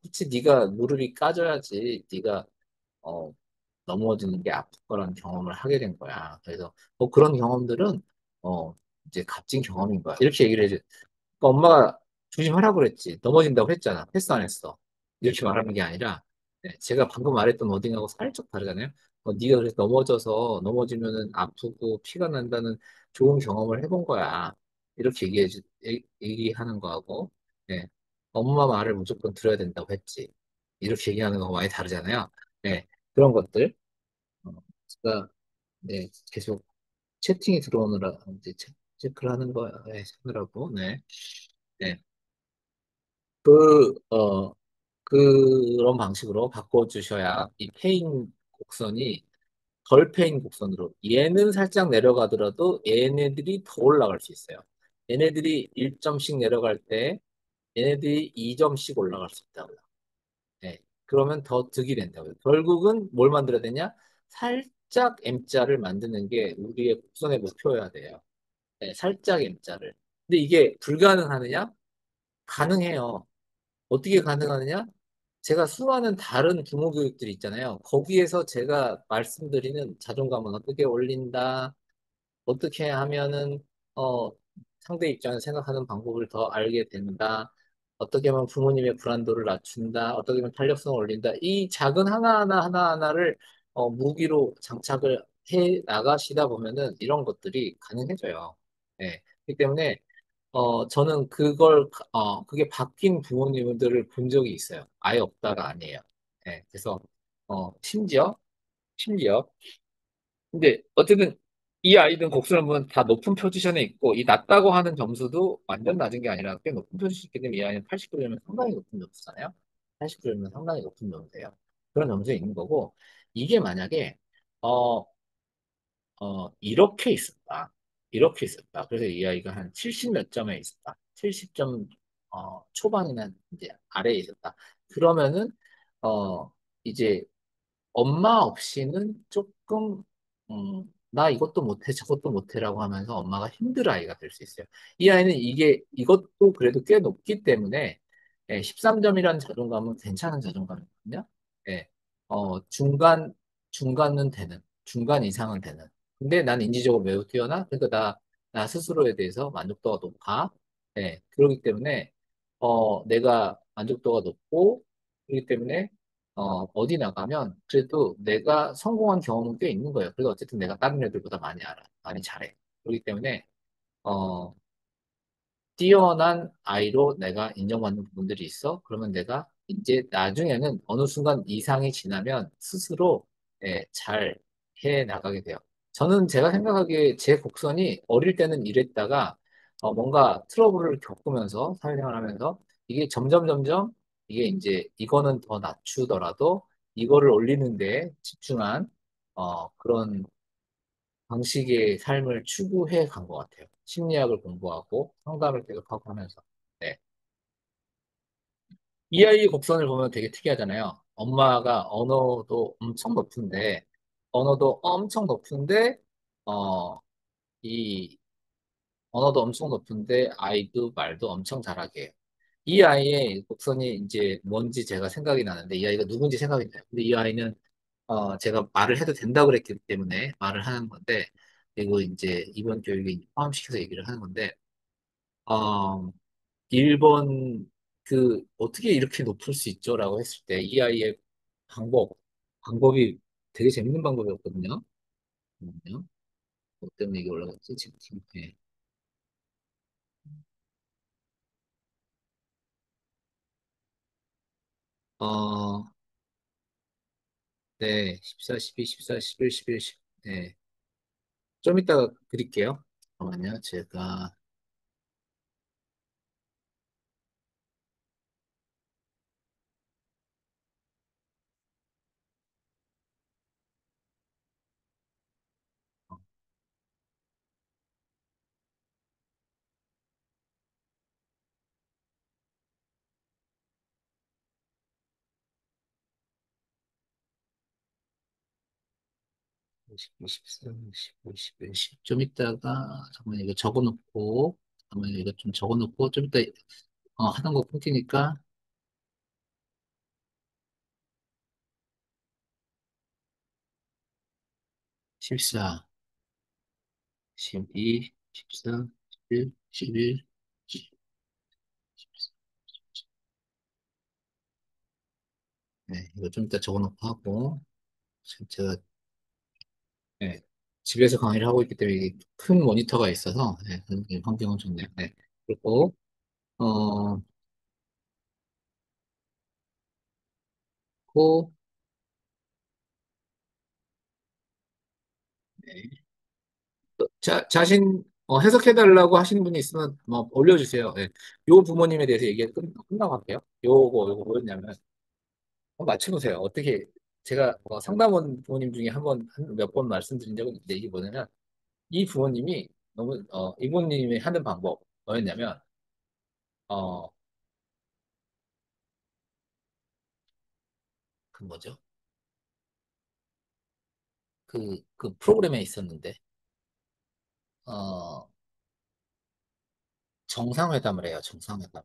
그치, 네가 무릎이 까져야지 네가 어, 넘어지는 게 아플 거라는 경험을 하게 된 거야. 그래서 그런 경험들은 어, 이제 값진 경험인 거야. 이렇게 얘기를 해줘. 그러니까 엄마가 조심하라고 그랬지. 넘어진다고 했잖아. 했어, 안 했어? 이렇게 말하는 게 아니라 네, 제가 방금 말했던 워딩하고 살짝 다르잖아요. 네가 그래서 넘어지면은 아프고 피가 난다는 좋은 경험을 해본 거야. 이렇게 얘기하는 거하고 네, 엄마 말을 무조건 들어야 된다고 했지. 이렇게 얘기하는 거하고 많이 다르잖아요. 네, 그런 것들. 어, 제가 네, 계속 채팅이 들어오느라 이제 체크를 하는 거야. 네, 하느라고. 네. 네. 그, 그런 방식으로 바꿔주셔야 이 페인 곡선이 덜 페인 곡선으로 얘는 살짝 내려가더라도 얘네들이 더 올라갈 수 있어요. 얘네들이 1점씩 내려갈 때 얘네들이 2점씩 올라갈 수 있다고요. 네. 그러면 더 득이 된다고요. 결국은 뭘 만들어야 되냐? 살짝 M자를 만드는 게 우리의 곡선의 목표여야 돼요. 네, 살짝 M자를. 근데 이게 불가능하느냐? 가능해요. 어떻게 가능하느냐? 제가 수많은 다른 부모 교육들이 있잖아요. 거기에서 제가 말씀드리는 자존감은 어떻게 올린다, 어떻게 하면은 상대 입장을 생각하는 방법을 더 알게 된다. 어떻게 하면 부모님의 불안도를 낮춘다. 어떻게 하면 탄력성을 올린다. 이 작은 하나하나를 무기로 장착을 해 나가시다 보면은 이런 것들이 가능해져요. 네. 그렇기 때문에 저는 그게 바뀐 부모님들을 본 적이 있어요. 아예 없다가 아니에요. 네. 그래서 심지어 근데 어쨌든 이 아이든 곡수를 보면 다 높은 포지션에 있고 이 낮다고 하는 점수도 완전 낮은 게 아니라 꽤 높은 포지션이 있기 때문에 이 아이는 89점이면 상당히 높은 점수잖아요. 89점이면 상당히 높은 점수예요. 그런 점수에 있는 거고 이게 만약에 어 이렇게 있었다. 이렇게 있었다. 그래서 이 아이가 한 70 몇 점에 있었다. 70점 초반이나 이제 아래에 있었다. 그러면은 이제 엄마 없이는 조금 나 이것도 못해 저것도 못해라고 하면서 엄마가 힘들 아이가 될 수 있어요. 이 아이는 이것도 그래도 꽤 높기 때문에 13점이라는 자존감은 괜찮은 자존감이거든요. 예. 중간은 되는 중간 이상은 되는. 근데 난 인지적으로 매우 뛰어나. 그러니까 나 스스로에 대해서 만족도가 높아. 그렇기 때문에 내가 만족도가 높고 그렇기 때문에 어디 나가면 그래도 내가 성공한 경험은 꽤 있는 거예요. 그래도 어쨌든 내가 다른 애들보다 많이 알아. 많이 잘해. 그렇기 때문에, 어, 뛰어난 아이로 내가 인정받는 부분들이 있어. 그러면 내가 이제 나중에는 어느 순간 이상이 지나면 스스로 잘 해 나가게 돼요. 저는 제가 생각하기에 제 곡선이 어릴 때는 이랬다가 뭔가 트러블을 겪으면서 사회생활 하면서 이게 점점 이게 이제 이거는 더 낮추더라도 이거를 올리는 데 집중한 그런 방식의 삶을 추구해 간 것 같아요. 심리학을 공부하고 상담을 계속하고 하면서. 네. 이 아이의 곡선을 보면 되게 특이하잖아요. 엄마가 언어도 엄청 높은데, 어, 이 언어도 엄청 높은데, 아이도 말도 엄청 잘하게 해요. 이 아이의 곡선이 이제 뭔지 제가 생각이 나는데, 이 아이가 누군지 생각이 나요. 근데 이 아이는, 제가 말을 해도 된다고 그랬기 때문에 말을 하는 건데, 그리고 이제 이번 교육에 포함시켜서 얘기를 하는 건데, 어, 1번 어떻게 이렇게 높을 수 있죠? 라고 했을 때 이 아이의 방법, 방법이 되게 재밌는 방법이었거든요. 잠깐만요. 뭐 때문에 이게 올라갔지? 지금. 네. 어, 네. 14, 12, 14, 11, 11, 10. 네. 좀 이따가 그릴게요. 잠깐만요. 제가 20, 23, 15, 11, 10. 좀 이따가, 잠깐만 이거 적어놓고, 잠깐만 이거 좀 적어놓고, 좀 이따, 하던 거 끊기니까, 14, 12, 14, 11, 11, 네, 이거 좀 이따 적어놓고 하고, 지금 제가, 네, 집에서 강의를 하고 있기 때문에 이게 큰 모니터가 있어서, 네, 환경은 좋네요. 네. 그리고, 어, 고, 네. 자신, 해석해달라고 하시는 분이 있으면, 뭐, 올려주세요. 네. 요 부모님에 대해서 얘기 끝나고 할게요. 요거 뭐였냐면, 맞춰보세요. 어떻게, 제가 상담원 부모님 중에 몇 번 말씀드린 적은 있는데, 이게 뭐냐면, 이 부모님이 이부모님이 하는 방법, 뭐였냐면, 어, 그 뭐죠? 그 프로그램에 있었는데, 어, 정상회담을 해요, 정상회담.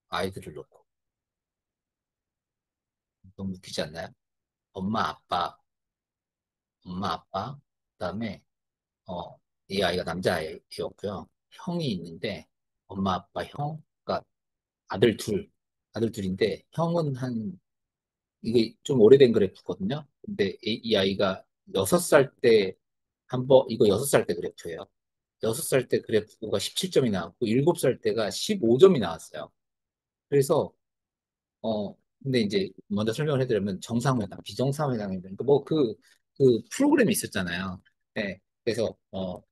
아이들을 놓고. 너무 웃기지 않나요? 엄마, 아빠, 엄마, 아빠, 그다음에, 이 아이가 남자아이였고요. 형이 있는데, 엄마, 아빠, 형, 그러니까 아들 둘, 아들 둘인데, 형은 이게 좀 오래된 그래프거든요. 근데 이 아이가 6살 때 이거 6살 때 그래프예요. 6살 때 그래프가 17점이 나왔고, 7살 때가 15점이 나왔어요. 그래서, 근데 이제 먼저 설명을 해드리면 정상회담, 비정상회담이 그러니까 그 프로그램이 있었잖아요. 네. 그래서,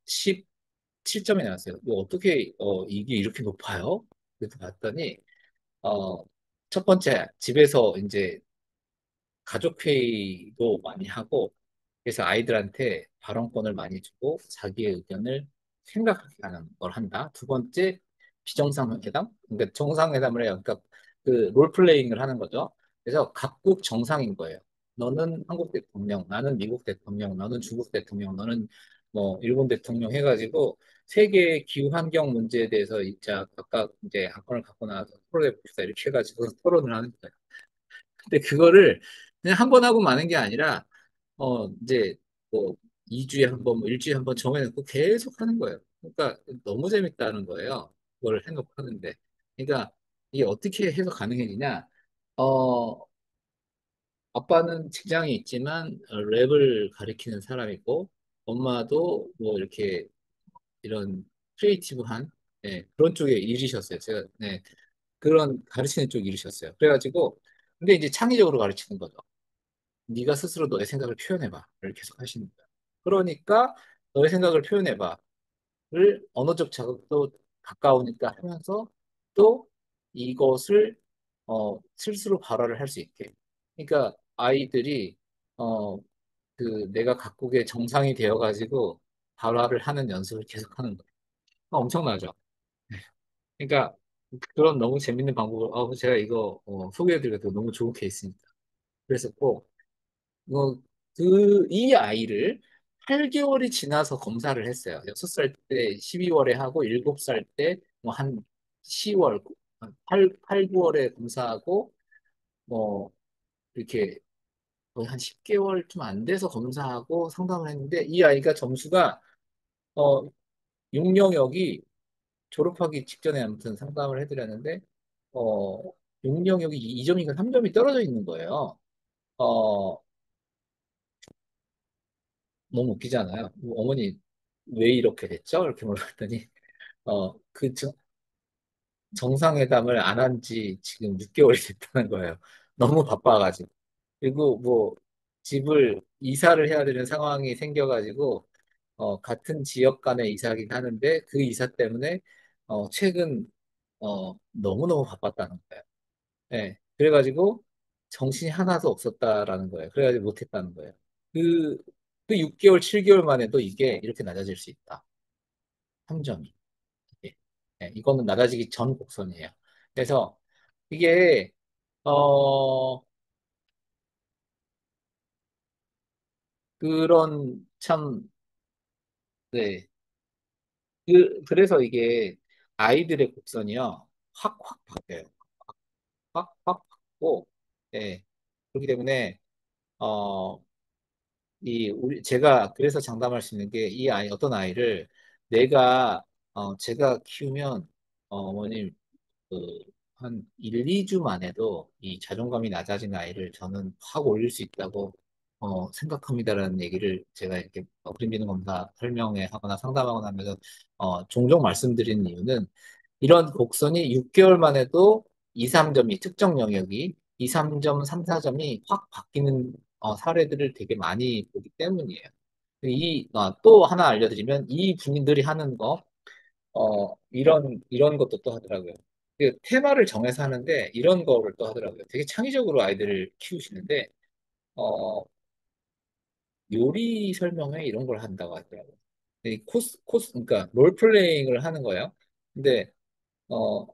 17점이 나왔어요. 뭐 어떻게, 이게 이렇게 높아요? 그래서 봤더니, 어, 첫 번째, 집에서 이제 가족회의도 많이 하고, 그래서 아이들한테 발언권을 많이 주고 자기의 의견을 생각하게 하는 걸 한다. 두 번째, 비정상회담. 그러니까 정상회담을 해요. 그러니까 그 롤플레잉을 하는 거죠. 그래서 각국 정상인 거예요. 너는 한국 대통령, 나는 미국 대통령, 너는 중국 대통령, 너는 뭐 일본 대통령 해가지고 세계 기후 환경 문제에 대해서 이제 각각 이제 안건을 갖고 나와서 토론해 봅시다. 이렇게 해가지고 토론을 하는 거예요. 근데 그거를 그냥 한 번 하고 마는 게 아니라 이제 뭐 2주에 한 번, 뭐 일주일에 한 번 정해놓고 계속 하는 거예요. 그러니까 너무 재밌다는 거예요. 그걸 해놓고 하는데. 그러니까 이게 어떻게 해서 가능해지냐? 어, 아빠는 직장이 있지만 랩을 가리키는 사람이고 엄마도 뭐 이렇게 이런 크리에이티브한 그런 쪽에 일이셨어요. 제가 그런 가르치는 쪽 일이셨어요. 그래가지고 근데 이제 창의적으로 가르치는 거죠. 네가 스스로 너의 생각을 표현해봐를 계속 하시는 거야. 그러니까 너의 생각을 표현해봐를 언어적 자극도 가까우니까 하면서 또 이것을 스스로 발화를 할 수 있게. 그러니까 아이들이 어, 그 내가 각국의 정상이 되어가지고 발화를 하는 연습을 계속하는 거예요. 엄청나죠? 그러니까 그런 너무 재밌는 방법을 제가 이거 소개해드려도 너무 좋은 케이스입니다. 그랬었고 뭐, 이 아이를 8개월이 지나서 검사를 했어요. 6살 때 12월에 하고 7살 때 뭐 한 10월, 9월에 검사하고 뭐 이렇게 거의 한 10개월 좀 안 돼서 검사하고 상담을 했는데 이 아이가 점수가 어, 6영역이 졸업하기 직전에 아무튼 상담을 해드렸는데 어, 6영역이 2점인가 3점이 떨어져 있는 거예요. 어, 너무 웃기잖아요. 뭐 어머니 왜 이렇게 됐죠? 이렇게 물어봤더니 그 정상회담을 안 한 지 지금 6개월이 됐다는 거예요. 너무 바빠가지고. 그리고 뭐 집을 이사를 해야 되는 상황이 생겨가지고 같은 지역 간의 이사긴 하는데 그 이사 때문에 최근 너무너무 바빴다는 거예요. 네. 그래가지고 정신이 하나도 없었다라는 거예요. 그래가지고 못했다는 거예요. 그, 그 6개월, 7개월 만에도 이게 이렇게 낮아질 수 있다. 3점이. 예. 예, 이거는 낮아지기 전 곡선이에요. 그래서 이게 어 그런 참 네. 그래서 이게 아이들의 곡선이요. 확 바뀌어요. 확 바뀌고 예. 그렇기 때문에 어 제가 그래서 장담할 수 있는 게 이 아이 어떤 아이를 내가 제가 키우면 어머님 그, 한 1, 2주 만에도 이 자존감이 낮아진 아이를 저는 확 올릴 수 있다고 생각합니다라는 얘기를 제가 이렇게 그림 검사 설명회 하거나 상담하거나 하면서 종종 말씀드리는 이유는 이런 곡선이 6개월 만에도 2, 3점이 특정 영역이 2, 3점, 3, 4점이 확 바뀌는 사례들을 되게 많이 보기 때문이에요. 또 하나 알려드리면 이 분들이 하는 거 이런 것도 또 하더라고요. 그 테마를 정해서 하는데 이런 거를 또 하더라고요. 되게 창의적으로 아이들을 키우시는데, 어, 요리 설명회 이런 걸 한다고 하더라고요. 이 그러니까 롤플레잉을 하는 거예요. 근데, 어,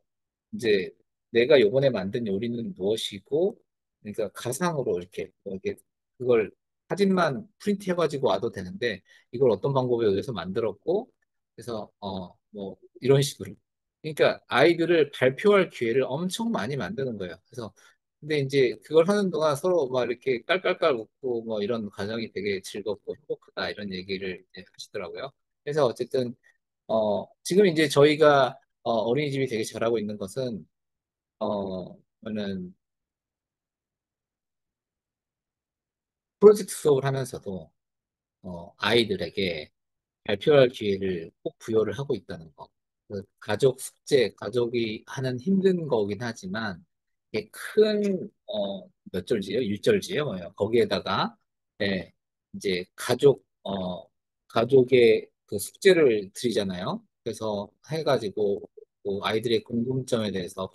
이제 내가 요번에 만든 요리는 무엇이고, 그러니까 가상으로 이렇게, 그걸 사진만 프린트 해가지고 와도 되는데, 이걸 어떤 방법에 의해서 만들었고, 그래서, 뭐, 이런 식으로. 그러니까 아이들을 발표할 기회를 엄청 많이 만드는 거예요. 그래서, 근데 이제 그걸 하는 동안 서로 막 이렇게 깔깔깔 웃고, 뭐 이런 과정이 되게 즐겁고 행복하다, 이런 얘기를 이제 하시더라고요. 그래서 어쨌든, 지금 이제 저희가 어린이집이 되게 잘하고 있는 것은 저는 프로젝트 수업을 하면서도 아이들에게 발표할 기회를 꼭 부여를 하고 있다는 거. 그 가족 숙제, 가족이 하는 힘든 거긴 하지만 이게 큰, 몇 절지요? 1절지요? 뭐예요? 거기에다가, 예, 이제 가족의 그 숙제를 드리잖아요. 그래서 해가지고 그 아이들의 궁금점에 대해서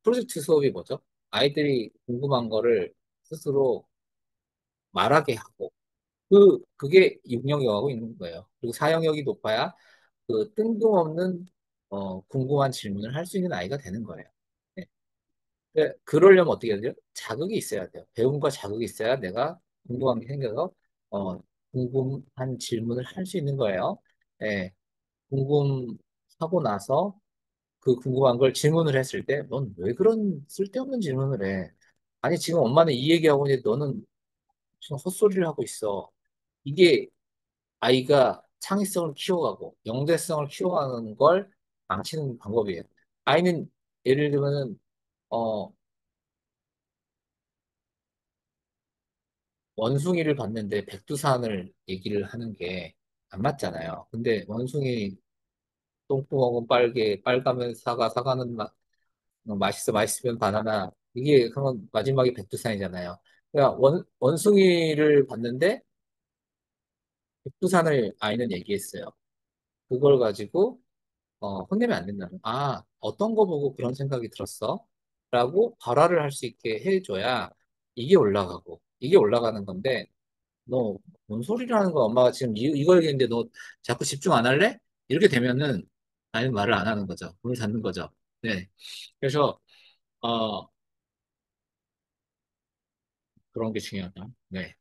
프로젝트 수업이 뭐죠? 아이들이 궁금한 거를 스스로 말하게 하고 그게 6영역하고 있는 거예요. 그리고 4영역이 높아야 그 뜬금없는 궁금한 질문을 할 수 있는 아이가 되는 거예요. 네. 그러려면 어떻게 해야 돼요? 자극이 있어야 돼요. 배움과 자극이 있어야 내가 궁금한 게 생겨서 어, 궁금한 질문을 할 수 있는 거예요. 네. 궁금하고 나서 그 궁금한 걸 질문을 했을 때, 넌 왜 그런 쓸데없는 질문을 해? 아니, 지금 엄마는 이 얘기하고 있는데 너는 지금 헛소리를 하고 있어. 이게 아이가 창의성을 키워가고 영재성을 키워가는 걸 망치는 방법이에요. 아이는 예를 들면은 어, 원숭이를 봤는데 백두산을 얘기를 하는 게 안 맞잖아요. 근데 원숭이 똥구멍은 빨가면 사과, 사과는 맛있어, 맛있으면 바나나. 이게 그러면 마지막에 백두산이잖아요. 그러니까 원숭이를 봤는데 백두산을 아이는 얘기했어요. 그걸 가지고 혼내면 안 된다는. 아, 어떤 거 보고 그런 생각이 들었어? 라고 발화를 할 수 있게 해줘야 이게 올라가고, 이게 올라가는 건데, 너, 뭔 소리를 하는 거야? 엄마가 지금 이거 얘기했는데 너 자꾸 집중 안 할래? 이렇게 되면은, 아니 말을 안 하는 거죠. 문을 닫는 거죠. 네. 그래서, 어, 그런 게 중요하다. 네.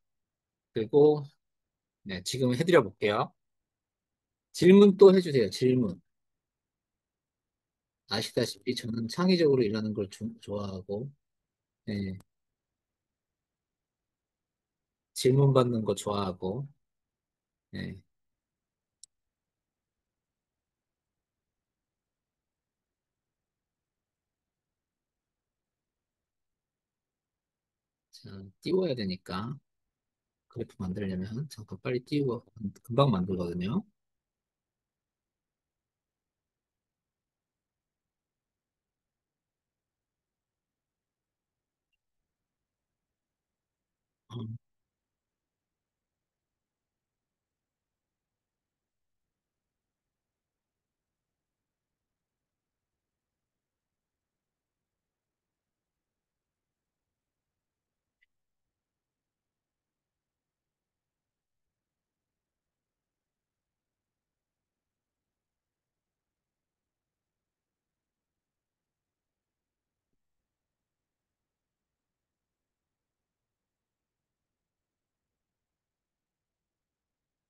그리고, 네, 지금 해드려 볼게요. 질문 또 해주세요. 질문. 아시다시피 저는 창의적으로 일하는 걸 좋아하고, 네, 질문 받는 거 좋아하고, 네. 자, 띄워야 되니까 그래프 만들려면 잠깐 빨리 띄우고 금방 만들거든요. 어,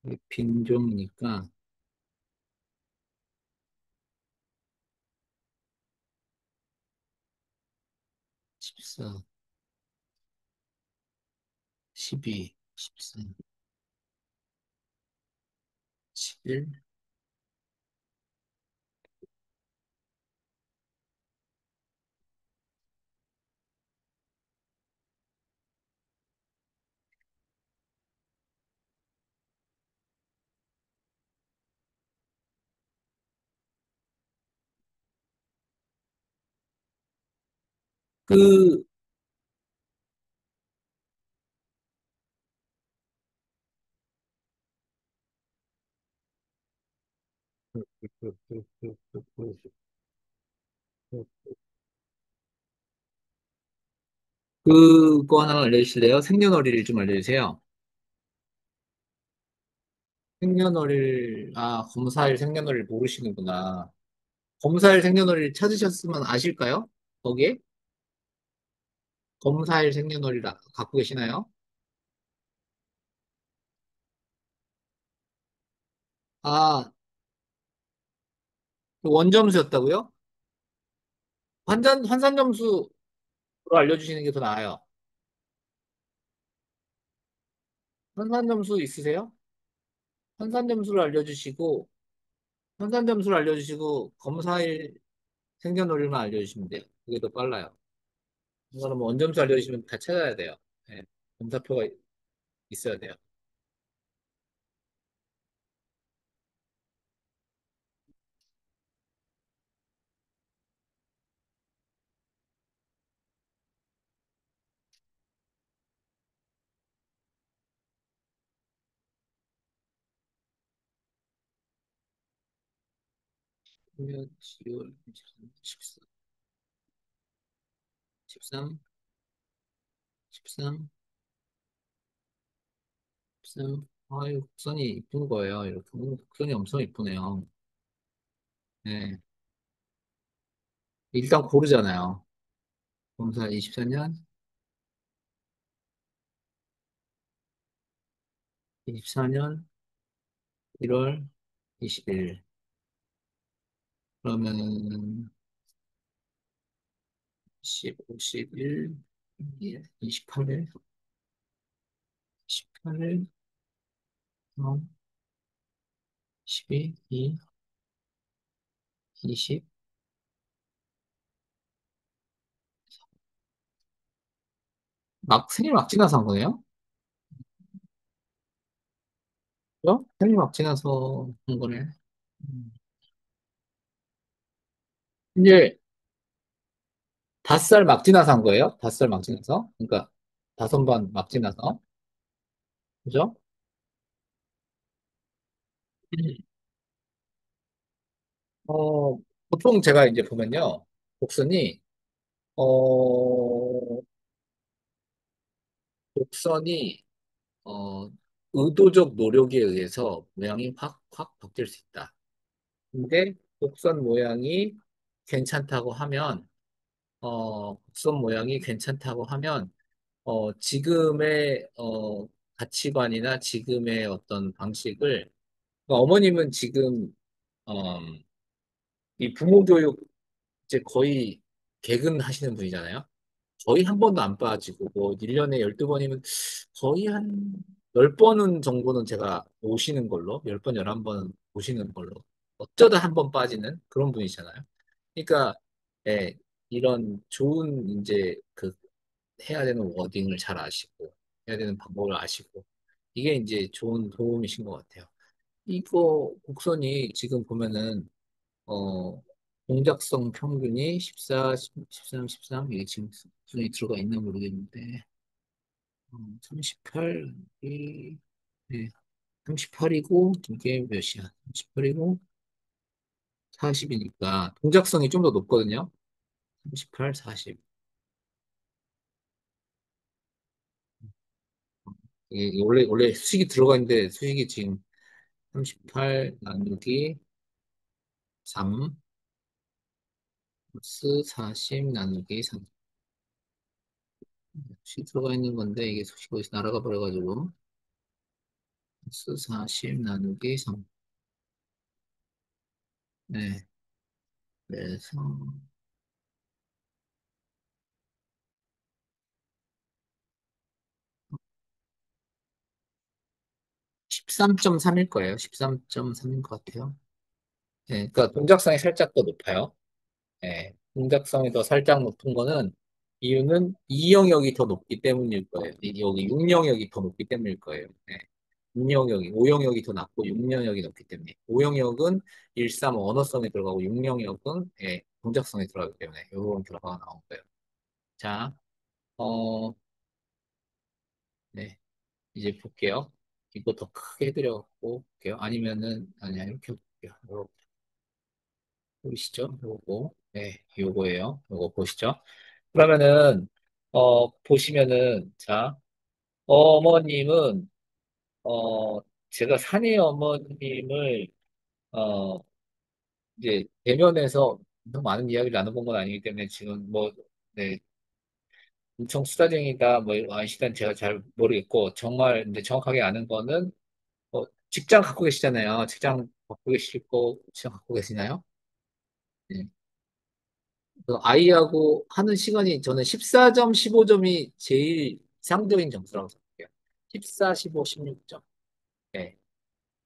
이게 빈종이니까 14, 12, 14, 11. 그, 그거 하나 알려주실래요? 생년월일을 좀 알려주세요. 검사일 생년월일 모르시는구나. 검사일 생년월일 찾으셨으면 아실까요? 거기에? 검사일 생년월일 갖고 계시나요? 아, 원점수였다고요? 환산점수로 알려주시는 게 더 나아요. 환산점수 있으세요? 환산점수를 알려주시고, 환산점수를 알려주시고, 검사일 생년월일만 알려주시면 돼요. 그게 더 빨라요. 이거는 뭐 원점수 알려주시면 다 찾아야 돼요. 네. 검사표가 있어야 돼요. 그러면 10월 14, 13, 13, 이 곡선이 이쁜 거예요. 이렇게 곡선이 엄청 이쁘네요. 네. 일단 고르잖아요. 검사 24년, 24년 1월 20일. 그러면은 15, 11, 28일, 18일, 12, 2, 20. 생일 막 지나서 한 거네요? 그죠? 생일 막 지나서 한 거네. 음. 이제 5살 막 지나서 한 거예요? 5살 막 지나서? 그러니까 5번 막 지나서. 그죠? 음. 어, 보통 제가 이제 보면요. 곡선이, 어, 곡선이, 어, 의도적 노력에 의해서 모양이 확 바뀔 수 있다. 근데 곡선 모양이 괜찮다고 하면, 곡선 모양이 괜찮다고 하면, 지금의, 가치관이나 지금의 어떤 방식을, 그러니까 어머님은 지금, 어, 이 부모 교육 이제 거의 개근하시는 분이잖아요. 거의 한 번도 안 빠지고, 뭐, 1년에 12번이면 거의 한 10번은 정도는 제가 오시는 걸로, 10번, 11번은 오시는 걸로, 어쩌다 한 번 빠지는 그런 분이잖아요. 그러니까, 예, 이런 좋은, 이제, 해야 되는 워딩을 잘 아시고, 해야 되는 방법을 아시고, 이게 이제 좋은 도움이신 것 같아요. 이거 곡선이 지금 보면은, 어, 공작성 평균이 14, 13, 13, 이게 지금 순위 들어가 있나 모르겠는데, 38이, 네, 38이고, 이게 몇이야? 38이고, 40이니까, 동작성이 좀 더 높거든요? 38, 40. 이게 원래 수식이 들어가 있는데, 수식이 지금 38 나누기 3, 플러스 40 나누기 3. 수식이 들어가 있는 건데, 이게 수식이 어디서 날아가 버려가지고, 플러스 40 나누기 3. 네. 그래서 13.3일 거예요. 13.3인 것 같아요. 네, 그러니까 동작성이 살짝 더 높아요. 네, 동작성이 더 살짝 높은 거는 이유는 2영역이 더 높기 때문일 거예요. 여기 6영역이 더 높기 때문일 거예요. 네. 6영역이, 5영역이 더 낮고 6영역이 높기 때문에 5영역은 1, 3 언어성에 들어가고 6영역은 동작성에 들어가기 때문에 이런 결과가 나온 거예요. 자, 어, 네. 이제 볼게요. 이거 더 크게 해드려갖고 볼게요. 아니면은, 아니야, 이렇게 볼게요. 요거 보이시죠? 요거. 네, 요거예요. 요거 보시죠? 그러면은, 보시면은, 자, 어머님은, 어, 제가 사내 어머님을, 어, 이제 대면에서 너무 많은 이야기를 나눠본 건 아니기 때문에 지금 뭐, 네, 엄청 수다쟁이다, 뭐, 아시다는 제가 잘 모르겠고, 정말 이제 정확하게 아는 거는 직장 갖고 계시잖아요. 직장 갖고 계시고, 직장 갖고 계시나요? 네. 아이하고 하는 시간이 저는 14점, 15점이 제일 이상적인 점수라고 생각해요. 14, 15, 16점. 네.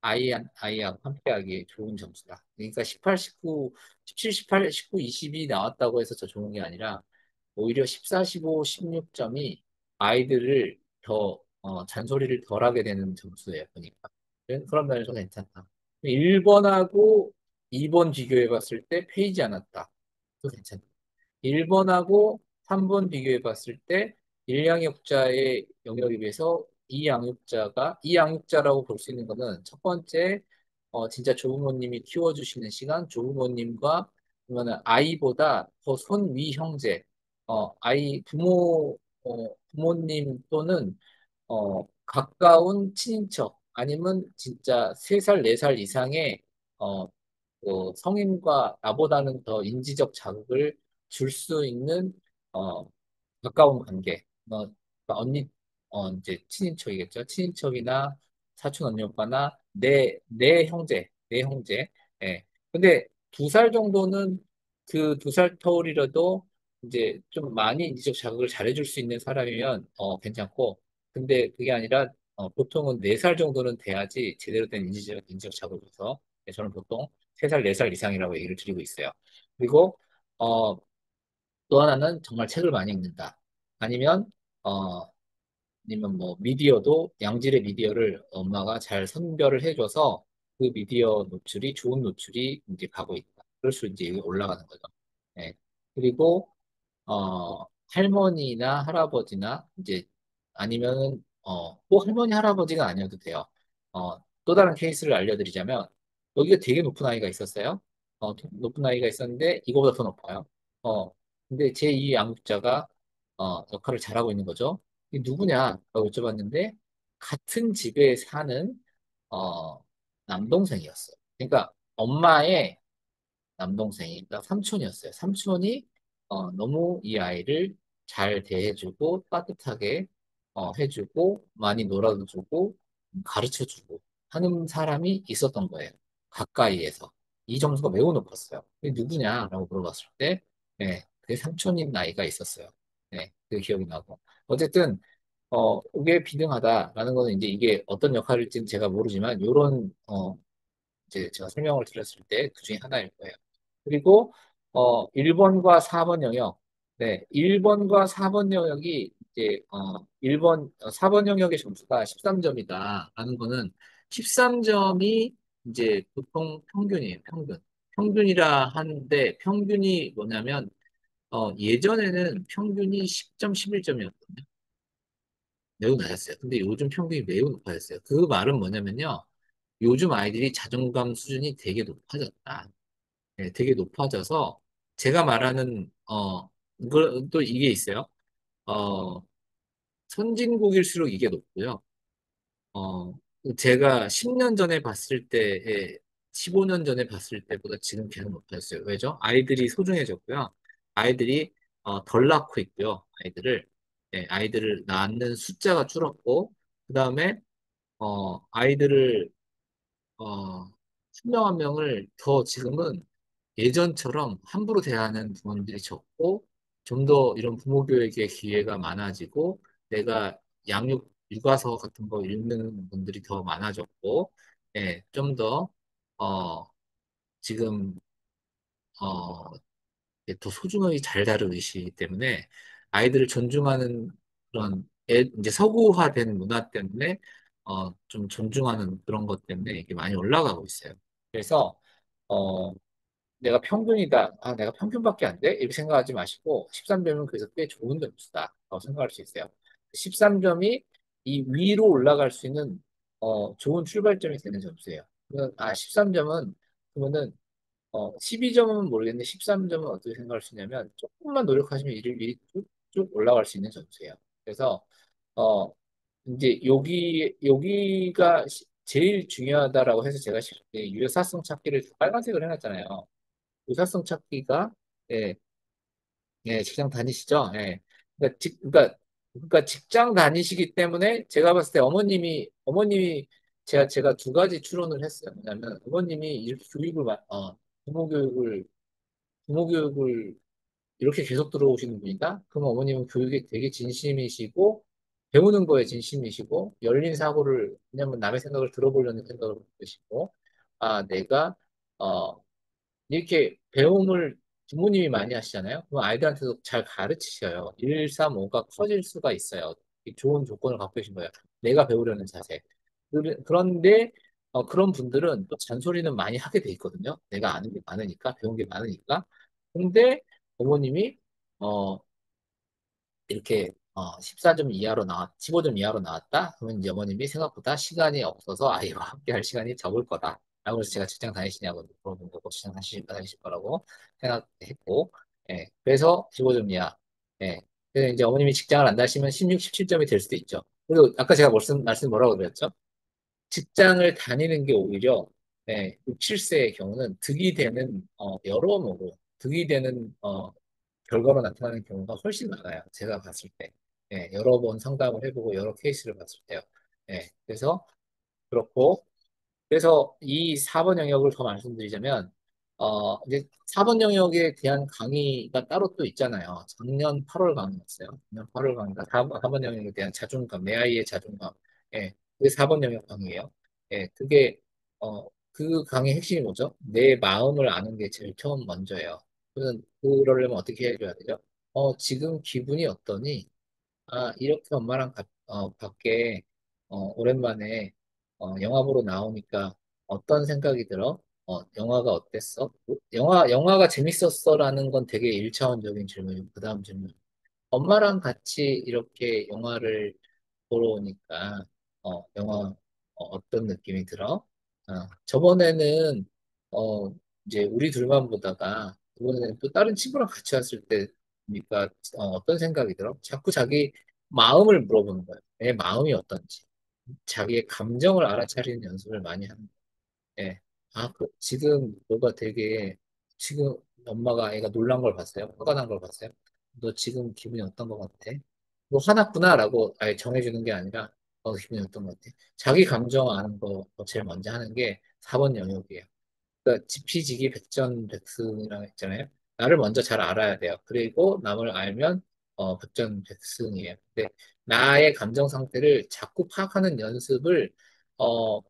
아이하고 함께하기에 좋은 점수다. 그러니까 18, 19, 17, 18, 19, 20이 나왔다고 해서 저 좋은 게 아니라, 오히려 14, 15, 16점이 아이들을 더, 잔소리를 덜 하게 되는 점수예요. 보니까. 그런 면에서 괜찮다. 1번하고 2번 비교해 봤을 때 페이지 않았다. 또 괜찮다. 1번하고 3번 비교해 봤을 때 1양육자의 영역에 비해서 2양육자라고 볼 수 있는 거는 첫 번째, 진짜 조부모님이 키워주시는 시간, 조부모님과 그러면 아이보다 더 손위 형제, 부모님 또는 가까운 친인척, 아니면 진짜 3살, 4살 이상의 어, 성인과 나보다는 더 인지적 자극을 줄 수 있는 어, 가까운 관계. 언니, 이제 친인척이겠죠. 친인척이나 사촌 언니 오빠나 내 형제, 내 형제. 예. 근데 2살 정도는 그 2살 터울이라도 이제 좀 많이 인지적 자극을 잘해줄 수 있는 사람이면 괜찮고, 근데 그게 아니라 보통은 4살 정도는 돼야지 제대로 된 인지적 자극을 줘서 저는 보통 3살, 4살 이상이라고 얘기를 드리고 있어요. 그리고 어, 또 하나는 정말 책을 많이 읽는다. 아니면 어, 아니면 뭐 미디어도 양질의 미디어를 엄마가 잘 선별을 해줘서 그 미디어 노출이 좋은 노출이 이제 가고 있다. 그럴수록 이제 이게 올라가는 거죠. 네. 그리고 할머니나 할아버지나 이제 아니면은 꼭 할머니 할아버지가 아니어도 돼요. 또 다른 케이스를 알려드리자면 여기가 되게 높은 아이가 있었어요. 높은 아이가 있었는데 이거보다 더 높아요. 어, 근데 제2 양육자가 역할을 잘하고 있는 거죠. 이게 누구냐라고 여쭤봤는데 같은 집에 사는 어, 남동생이었어요. 그러니까 엄마의 남동생이, 그러니까 삼촌이었어요. 삼촌이 너무 이 아이를 잘 대해주고 따뜻하게 해주고 많이 놀아주고 가르쳐주고 하는 사람이 있었던 거예요. 가까이에서. 이 점수가 매우 높았어요. 그게 누구냐라고 물어봤을 때, 네, 그게 삼촌인 아이가 있었어요. 네, 그 기억이 나고. 어쨌든, 이게 비등하다라는 거는 이제 이게 어떤 역할일지는 제가 모르지만, 요런, 이제 제가 설명을 드렸을 때 그 중에 하나일 거예요. 그리고 1번과 4번 영역. 네, 1번과 4번 영역이 이제 4번 영역의 점수가 13점이다 라는 거는 13점이 이제 보통 평균이에요. 평균. 평균이라 하는데 평균이 뭐냐면 예전에는 평균이 10점, 11점이었거든요. 매우 낮았어요. 근데 요즘 평균이 매우 높아졌어요. 그 말은 뭐냐면요. 요즘 아이들이 자존감 수준이 되게 높아졌다. 네, 되게 높아져서 제가 말하는 이걸 또 이게 있어요. 어, 선진국일수록 이게 높고요. 어, 제가 10년 전에 봤을 때에 15년 전에 봤을 때보다 지금 계속 높아졌어요. 왜죠? 아이들이 소중해졌고요. 아이들이 덜 낳고 있고요. 아이들을 낳는 숫자가 줄었고 그다음에 아이들을 어, 한 명 한 명을 더 지금은 예전처럼 함부로 대하는 부모님들이 적고 좀 더 이런 부모 교육의 기회가 많아지고 내가 육아서 같은 거 읽는 분들이 더 많아졌고 예, 좀 더 지금 어, 더 소중하게 잘 다루시기 때문에 아이들을 존중하는 그런 이제 서구화된 문화 때문에 좀 존중하는 그런 것 때문에 이게 많이 올라가고 있어요. 그래서 어, 내가 평균이다. 아, 내가 평균밖에 안 돼? 이렇게 생각하지 마시고 13점은 그래서 꽤 좋은 점수다. 라고 생각할 수 있어요. 13점이 이 위로 올라갈 수 있는 좋은 출발점이 되는 점수예요. 13점은 그러면은 12점은 모르겠는데 13점은 어떻게 생각할 수 있냐면 조금만 노력하시면 일이 쭉 올라갈 수 있는 점수예요. 그래서 어 이제 여기가 제일 중요하다라고 해서 제가 유효사성 찾기를 빨간색을 해놨잖아요. 유사성 찾기가 예, 예, 직장 다니시죠? 예. 그러니까 직장 다니시기 때문에 제가 봤을 때 어머님이 제가 2가지 추론을 했어요. 뭐냐면 어머님이 이렇게 부모 교육을 부모 교육을 이렇게 계속 들어오시는 분이다? 그럼 어머님은 교육에 되게 진심이시고 배우는 거에 진심이시고 열린 사고를 왜냐면 남의 생각을 들어보려는 생각을 갖고 계시고 아 내가 어 이렇게 배움을 부모님이 많이 하시잖아요. 그럼 아이들한테도 잘 가르치셔요. 1, 3, 5가 커질 수가 있어요. 좋은 조건을 갖고 계신 거예요. 내가 배우려는 자세. 그런데 그런 분들은 또 잔소리는 많이 하게 돼 있거든요. 내가 아는 게 많으니까, 배운 게 많으니까. 근데 어머님이 어, 이렇게 14점 이하로 15점 이하로 나왔다? 그러면 이제 어머님이 생각보다 시간이 없어서 아이와 함께 할 시간이 적을 거다. 라고 해서 제가 직장 다니시냐고 물어본 거고, 직장 다니실 거라고 생각했고, 예. 그래서 15점 이하. 예. 그래서 이제 어머님이 직장을 안 다니시면 16, 17점이 될 수도 있죠. 그리고 아까 제가 말씀 뭐라고 드렸죠? 직장을 다니는 게 오히려 네, 6, 7세의 경우는 득이 되는 여러모로 득이 되는 결과로 나타나는 경우가 훨씬 많아요. 제가 봤을 때. 네, 여러 번 상담을 해보고 여러 케이스를 봤을 때요. 네, 그래서 그렇고 그래서 이 4번 영역을 더 말씀드리자면, 이제 4번 영역에 대한 강의가 따로 또 있잖아요. 작년 8월 강의였어요. 작년 8월 강의가 4번 영역에 대한 자존감, 내 아이의 자존감. 예, 그게 4번 영역 강의예요. 예, 그 강의 핵심이 뭐죠? 내 마음을 아는 게 제일 처음 먼저예요. 그러려면 어떻게 해줘야 되죠? 지금 기분이 어떠니? 이렇게 엄마랑 밖에 오랜만에 영화 보러 나오니까 어떤 생각이 들어? 영화가 어땠어? 영화가 재밌었어라는 건 되게 일차원적인 질문이고, 그 다음 질문. 엄마랑 같이 이렇게 영화를 보러 오니까, 영화, 어떤 느낌이 들어? 저번에는, 어, 이제 우리 둘만 보다가, 이번에는 또 다른 친구랑 같이 왔을 때, 보니까, 어떤 생각이 들어? 자꾸 자기 마음을 물어보는 거예요. 내 마음이 어떤지. 자기의 감정을 알아차리는 연습을 많이 하는 거예요. 예. 지금 너가 되게, 지금 엄마가 애가 놀란 걸 봤어요? 화가 난 걸 봤어요? 너 지금 기분이 어떤 것 같아? 뭐 화났구나라고 아예 정해주는 게 아니라 기분이 어떤 것 같아? 자기 감정 아는 거 제일 먼저 하는 게 4번 영역이에요. 그러니까 지피지기 백전백승이라고 했잖아요. 나를 먼저 잘 알아야 돼요. 그리고 남을 알면 백전백승이에요. 근데 나의 감정 상태를 자꾸 파악하는 연습을 어,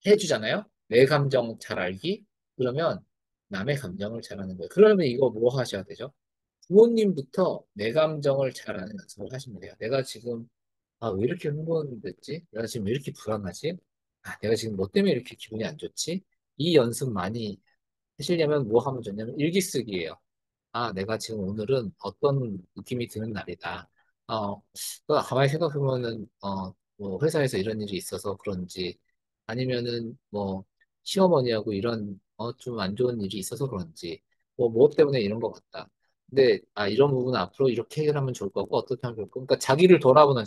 해주잖아요. 내 감정 잘 알기? 그러면 남의 감정을 잘 아는 거예요. 그러면 이거 뭐 하셔야 되죠? 부모님부터 내 감정을 잘 아는 연습을 하시면 돼요. 내가 지금 왜 이렇게 흥분됐지? 내가 지금 왜 이렇게 불안하지? 내가 지금 뭐 때문에 이렇게 기분이 안 좋지? 이 연습 많이 하시려면 뭐 하면 좋냐면 일기 쓰기예요. 내가 지금 오늘은 어떤 느낌이 드는 날이다. 가만히 생각해보면은, 뭐, 회사에서 이런 일이 있어서 그런지, 아니면은, 뭐, 시어머니하고 이런, 좀 안 좋은 일이 있어서 그런지, 뭐 때문에 이런 것 같다. 근데, 이런 부분은 앞으로 이렇게 해결하면 좋을 거고, 어떻게 하면 좋을 거. 그러니까 자기를 돌아보는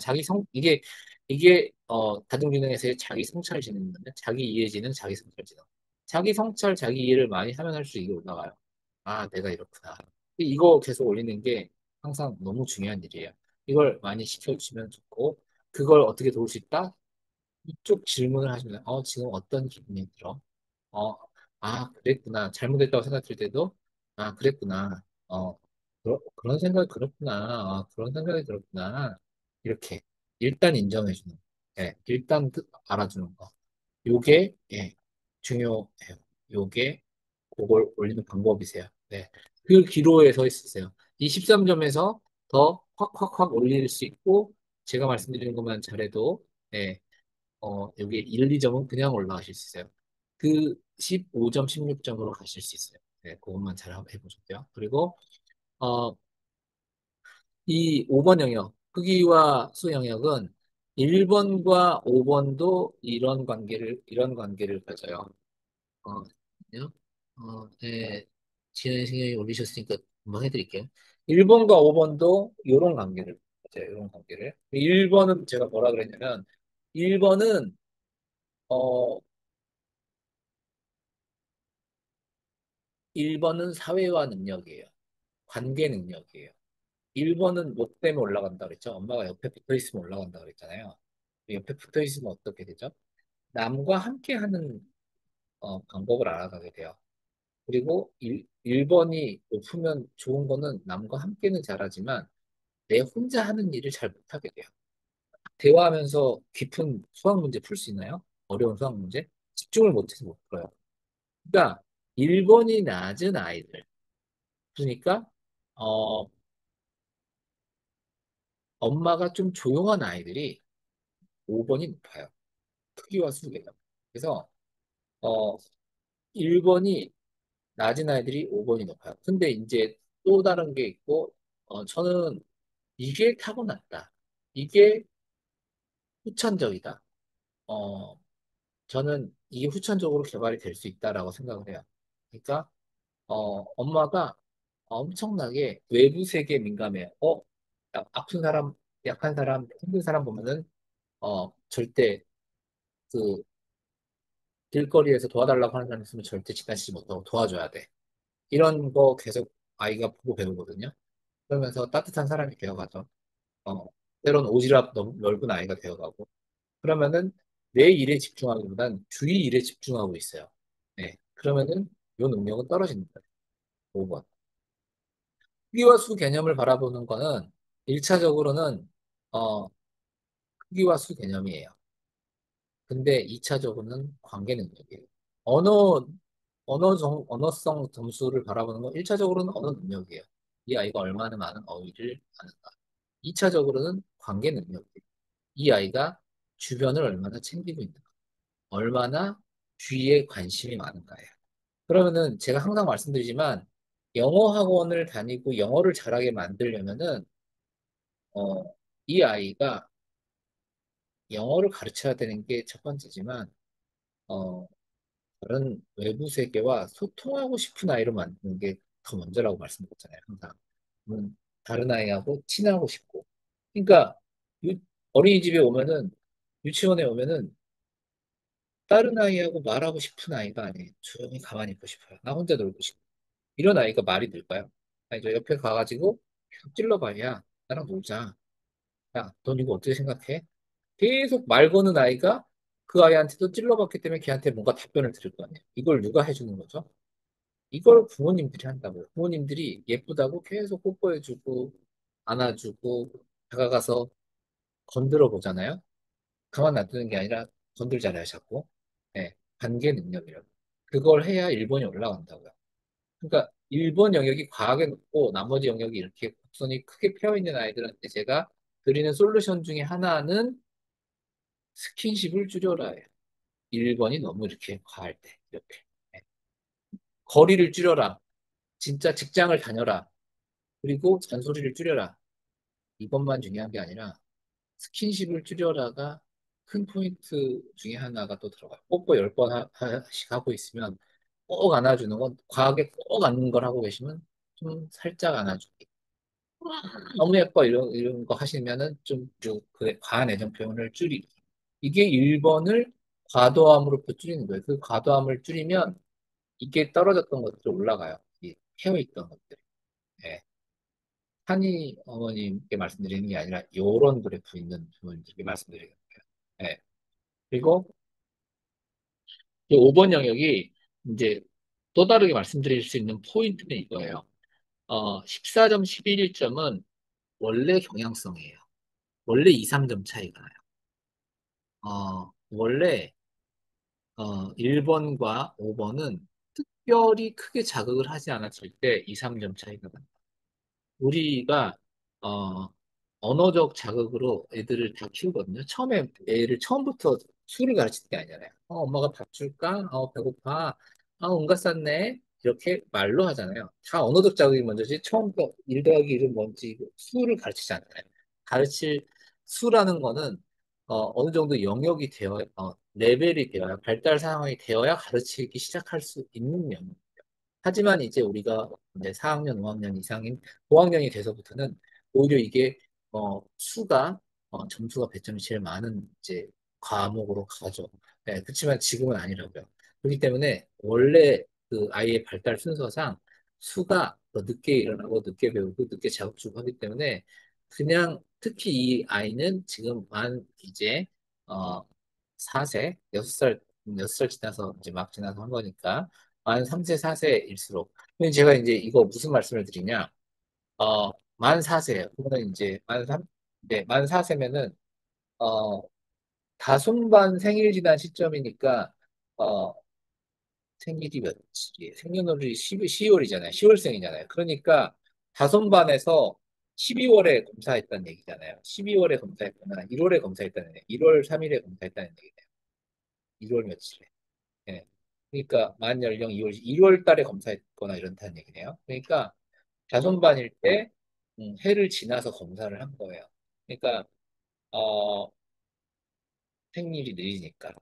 다중균형에서의 자기 성찰 지능인데 자기 이해 지능, 자기 성찰 지능. 자기 성찰, 자기 이해를 많이 하면 할수록 이게 올라가요. 내가 이렇구나. 이거 계속 올리는 게 항상 너무 중요한 일이에요. 이걸 많이 시켜주시면 좋고, 그걸 어떻게 도울 수 있다? 이쪽 질문을 하시면, 지금 어떤 기분이 들어? 어, 그랬구나. 잘못했다고 생각할 때도, 그랬구나. 그런 생각이 들었구나. 그런 생각이 들었구나. 이렇게. 일단 인정해주는 거. 예, 일단 알아주는 거. 요게, 예, 중요해요. 요게, 그걸 올리는 방법이세요. 네. 그 기로에 서 있으세요. 이 13점에서 더 확확확 올릴 수 있고, 제가 말씀드리는 것만 잘해도, 네, 여기 1, 2점은 그냥 올라가실 수 있어요. 그 15점, 16점으로 가실 수 있어요. 네, 그것만 잘 한번 해보셨고요. 그리고, 어, 이 5번 영역, 크기와 수 영역은 1번과 5번도 이런 관계를 가져요. 어, 요 네, 지난 시간에 올리셨으니까 금방 해드릴게요. 1번과 5번도 이런 관계를 가져요. 이런 관계를. 1번은 제가 뭐라 그랬냐면, 1번은, 어, 1번은 사회화 능력이에요. 관계 능력이에요. 1번은 뭐 때문에 올라간다 그랬죠? 엄마가 옆에 붙어 있으면 올라간다 그랬잖아요. 옆에 붙어 있으면 어떻게 되죠? 남과 함께 하는 방법을 알아가게 돼요. 그리고 1번이 높으면 좋은 거는 남과 함께는 잘하지만 내 혼자 하는 일을 잘 못하게 돼요. 대화하면서 깊은 수학 문제 풀 수 있나요? 어려운 수학 문제? 집중을 못해서 못 풀어요. 그러니까 1번이 낮은 아이들. 그러니까 어, 엄마가 좀 조용한 아이들이 5번이 높아요. 크기와 수계가. 그래서 어, 1번이 낮은 아이들이 5번이 높아요. 근데 이제 또 다른 게 있고 저는 이게 타고났다. 이게 후천적이다. 어, 저는 이게 후천적으로 개발이 될 수 있다라고 생각을 해요. 그러니까, 엄마가 엄청나게 외부 세계에 민감해요. 아픈 사람, 약한 사람, 힘든 사람 보면은, 절대 그 길거리에서 도와달라고 하는 사람 있으면 절대 지나치지 못하고 도와줘야 돼. 이런 거 계속 아이가 보고 배우거든요. 그러면서 따뜻한 사람이 되어가죠. 어, 때로는 오지랖 넓은 아이가 되어가고. 그러면은 내 일에 집중하기보단 주위 일에 집중하고 있어요. 네. 그러면은 요 능력은 떨어집니다. 5번. 크기와 수 개념을 바라보는 거는 1차적으로는 어, 크기와 수 개념이에요. 근데 2차적으로는 관계 능력이에요. 언어, 언어성 점수를 바라보는 건 1차적으로는 언어 능력이에요. 이 아이가 얼마나 많은 어휘를 아는가. 2차적으로는 관계 능력이에요. 이 아이가 주변을 얼마나 챙기고 있는가. 얼마나 주위에 관심이 많은가예요. 그러면은 제가 항상 말씀드리지만 영어 학원을 다니고 영어를 잘하게 만들려면은 어, 이 아이가 영어를 가르쳐야 되는 게 첫 번째지만 어, 다른 외부 세계와 소통하고 싶은 아이로 만드는 게 더 먼저라고 말씀드렸잖아요. 항상. 다른 아이하고 친하고 싶고. 그러니까 유- 어린이집에 오면은 유치원에 오면은 다른 아이하고 말하고 싶은 아이가 아니에요. 조용히 가만히 있고 싶어요. 나 혼자 놀고 싶어. 이런 아이가 말이 될까요? 아니, 저 옆에 가가지고 계속 찔러봐. 야, 나랑 놀자. 야, 넌 이거 어떻게 생각해? 계속 말 거는 아이가 그 아이한테도 찔러봤기 때문에 걔한테 뭔가 답변을 들을 거 아니에요. 이걸 누가 해주는 거죠? 이걸 부모님들이 한다고요. 부모님들이 예쁘다고 계속 뽀뽀해주고, 안아주고, 다가가서 건드려 보잖아요. 가만 놔두는 게 아니라 건들잖아요, 자꾸. 네, 관계 능력이라고. 그걸 해야 일본이 올라간다고요. 그러니까 일본 영역이 과하게 높고 나머지 영역이 이렇게 곡선이 크게 펴 있는 아이들한테 제가 드리는 솔루션 중에 하나는 스킨십을 줄여라예요. 1번이 너무 이렇게 과할 때 이렇게. 네. 거리를 줄여라. 진짜 직장을 다녀라. 그리고 잔소리를 줄여라. 이것만 중요한 게 아니라 스킨십을 줄여라가 큰 포인트 중에 하나가 또 들어가요. 뽀뽀 10번 씩 하고 있으면 꼭 안아주는 건 과하게 꼭 안는 걸 하고 계시면 좀 살짝 안아주기. 너무 예뻐 이런 거 하시면은 그 과한 애정 표현을 줄이기. 이게 1번을 과도함으로 또 줄이는 거예요. 그 과도함을 줄이면 이게 떨어졌던 것들이 올라가요. 이 헤어있던 것들. 예. 한이 어머님께 말씀드리는 게 아니라 요런 그래프 있는 부모님들께 말씀드리는 거예요. 예. 그리고 이 5번 영역이 이제 또 다르게 말씀드릴 수 있는 포인트는 이거예요. 14점, 11점은 원래 경향성이에요. 원래 2, 3점 차이가 나요. 원래 1번과 5번은 특별히 크게 자극을 하지 않았을 때 2, 3점 차이가 나요. 우리가 어, 언어적 자극으로 애들을 다 키우거든요. 처음에 애를 처음부터 수를 가르치는 게 아니잖아요. 엄마가 밥 줄까? 배고파. 온갖 쌌네. 이렇게 말로 하잖아요. 다 언어적 자극이 먼저지 처음부터 1 더하기 1은 뭔지 수를 가르치지 않아요. 가르칠 수라는 거는 어느 정도 영역이 레벨이 되어야 발달 상황이 되어야 가르치기 시작할 수 있는 영역. 하지만 이제 우리가 이제 4학년, 5학년 이상인 5학년이 돼서부터는 오히려 이게 수가 점수가 배점이 제일 많은 이제 과목으로 가죠. 네, 그렇지만 지금은 아니라고요. 그렇기 때문에 원래 그 아이의 발달 순서상 수가 더 늦게 일어나고 늦게 배우고 늦게 자극 주고 하기 때문에 그냥 특히 이 아이는 지금 만 이제 어 4세, 6살, 6살 지나서 이제 막 지나서 한 거니까 만 3세, 4세일수록. 근데 제가 이제 이거 무슨 말씀을 드리냐? 만 4세예요. 그거는 이제 네, 만 4세면은, 어, 다솜반 생일 지난 시점이니까, 어, 생일이 며칠이에요? 생년월일이 10월이잖아요. 10월생이잖아요. 그러니까 다솜반에서 12월에 검사했다는 얘기잖아요. 12월에 검사했거나 1월에 검사했다는 얘기, 1월 3일에 검사했다는 얘기네요. 1월 며칠에. 예. 그러니까 만 연령 2월 달에 검사했거나 이런다는 얘기네요. 그러니까 자손반일 때 해를 지나서 검사를 한 거예요. 그러니까 어, 생일이 느리니까.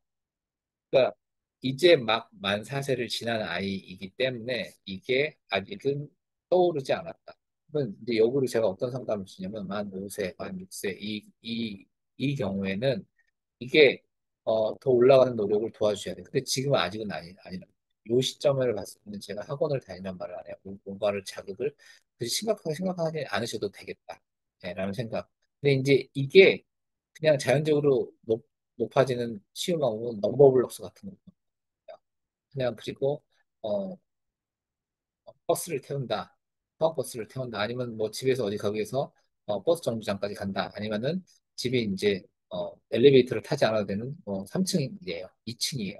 그러니까 이제 막 만 4세를 지난 아이이기 때문에 이게 아직은 떠오르지 않았다. 그러면 이제 역으로 제가 어떤 상담을 주냐면 만 5세, 만 6세 이 경우에는 이게 더 올라가는 노력을 도와주셔야 돼요. 근데 지금은 아직은 아니라. 요 시점을 봤을 때는 제가 학원을 다니란 말을 안 해요. 뭔가를 자극을 굳이 심각하게 생각하지 않으셔도 되겠다. 네, 라는 생각. 근데 이제 이게 그냥 자연적으로 높아지는 쉬운 방법은 넘버블록스 같은 거예요. 그냥 그리고 어, 버스를 태운다. 버스를 태운다. 아니면 뭐 집에서 어디 가기 위해서 버스 정류장까지 간다. 아니면은 집에 이제 엘리베이터를 타지 않아도 되는 3층이에요. 2층이에요.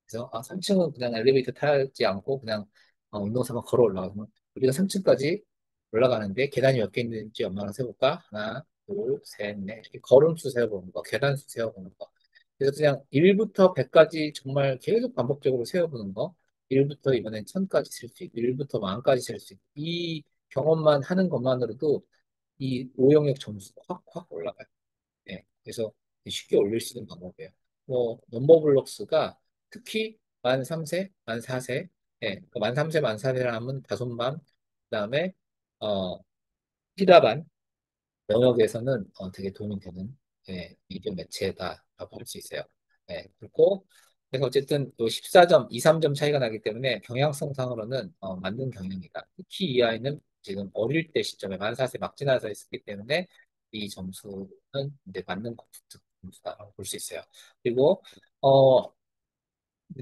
그래서 3층은 그냥 엘리베이터 타지 않고 그냥 운동 삼아 걸어 올라가면 우리가 3층까지 올라가는데 계단이 몇 개 있는지 엄마랑 세볼까? 하나, 둘, 셋, 넷. 이렇게 걸음수 세어보는 거, 계단수 세어보는 거. 그래서 그냥 1부터 100까지 정말 계속 반복적으로 세어보는 거. 1부터 이번엔 1000까지 셀 수 있고, 1부터 1000까지 셀 수 있고, 이 경험만 하는 것만으로도 이 오영역 점수가 확 올라가요. 예. 그래서 쉽게 올릴 수 있는 방법이에요. 넘버블록스가 특히 만 3세, 만 4세, 예. 만 3세, 만 4세라 하면 다솜반, 그 다음에, 어, 히라반, 영역에서는 되게 도움이 되는 미디어 매체다라고 할 수 있어요. 그리고 그래서 어쨌든 또 14점, 2, 3점 차이가 나기 때문에 경향성상으로는 맞는 경향이다. 특히 이 아이는 지금 어릴 때 시점에 만 4세 막 지나서 있었기 때문에 이 점수는 이제 맞는 컴퓨터 점수다라고 볼 수 있어요. 그리고 어,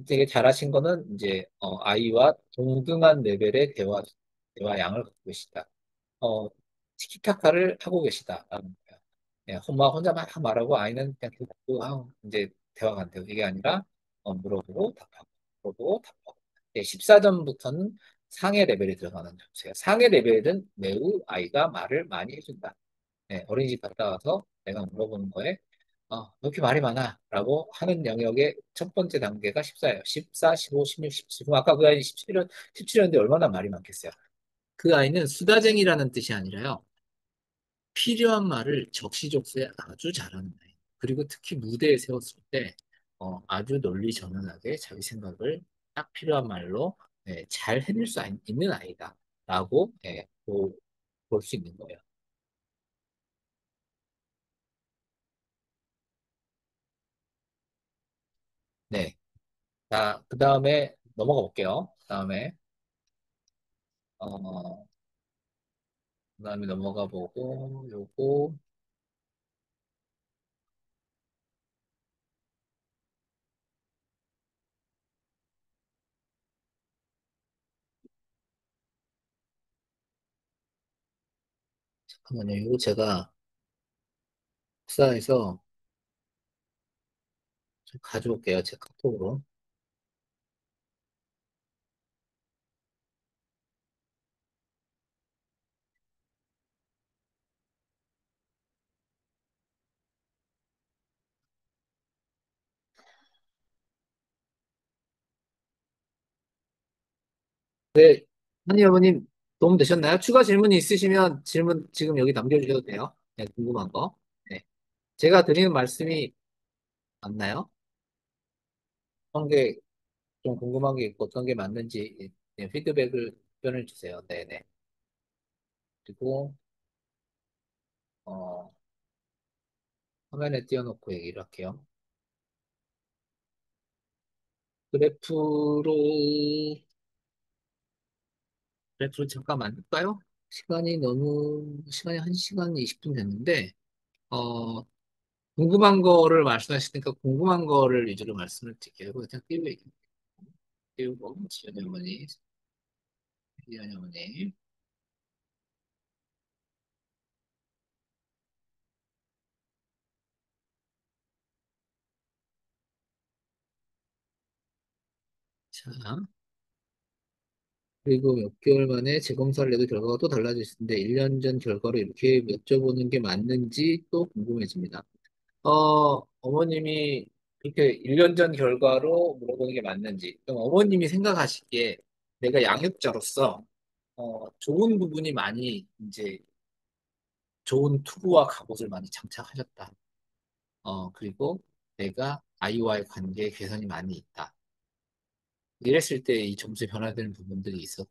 되게 잘하신 거는 이제 아이와 동등한 레벨의 대화 양을 갖고 계시다. 어, 티키타카를 하고 계시다라는 거예요. 예, 엄마 혼자 막 말하고 아이는 그냥 듣고 이제 대화가 안 돼요. 이게 아니라 물어보고 답하고 물어보고 답하고. 14점부터는 상해 레벨이 들어가는 점수예요. 상해 레벨은 매우 아이가 말을 많이 해준다. 어린이집 갔다 와서 내가 물어보는 거에 왜 이렇게 말이 많아? 라고 하는 영역의 첫 번째 단계가 14예요. 14, 15, 16, 17. 그럼 아까 그 아이 17년, 17년인데 얼마나 말이 많겠어요? 그 아이는 수다쟁이라는 뜻이 아니라요. 필요한 말을 적시적소에 아주 잘하는 아이. 그리고 특히 무대에 세웠을 때 아주 논리정연하게 자기 생각을 딱 필요한 말로 잘 해낼 수 있는 아이다라고 볼 수 있는 거예요. 네. 자, 그 다음에 넘어가 볼게요. 어, 그다음에 넘어가 보고 요거 잠깐만요. 이거 제가 복사해서 좀 가져올게요. 제 카톡으로. 네, 한희 어머님 도움 되셨나요? 추가 질문이 있으시면 질문 지금 여기 남겨주셔도 돼요. 네, 궁금한 거. 네. 제가 드리는 말씀이 맞나요? 어떤 게 좀 궁금한 게 있고 어떤 게 맞는지 피드백을 표현해 주세요. 네네. 그리고 어, 화면에 띄워놓고 얘기를 할게요. 그래프로 그래프로 잠깐 만들까요? 시간이 1시간 20분 됐는데 어, 궁금한 거를 말씀하시니까 궁금한 거를 위주로 말씀을 드릴게요. 그냥 띄우고 지연이 어머니, 지연이 어머니. 자, 그리고 몇 개월 만에 재검사를 해도 결과가 또 달라질 수 있는데 1년 전 결과로 이렇게 여쭤보는 게 맞는지 또 궁금해집니다. 어머님이 그렇게 1년 전 결과로 물어보는 게 맞는지, 그럼 어머님이 생각하시기에 내가 양육자로서 좋은 부분이 많이 이제 좋은 투구와 갑옷을 많이 장착하셨다. 그리고 내가 아이와의 관계에 개선이 많이 있다. 이랬을 때 이 점수에 변화되는 부분들이 있었고,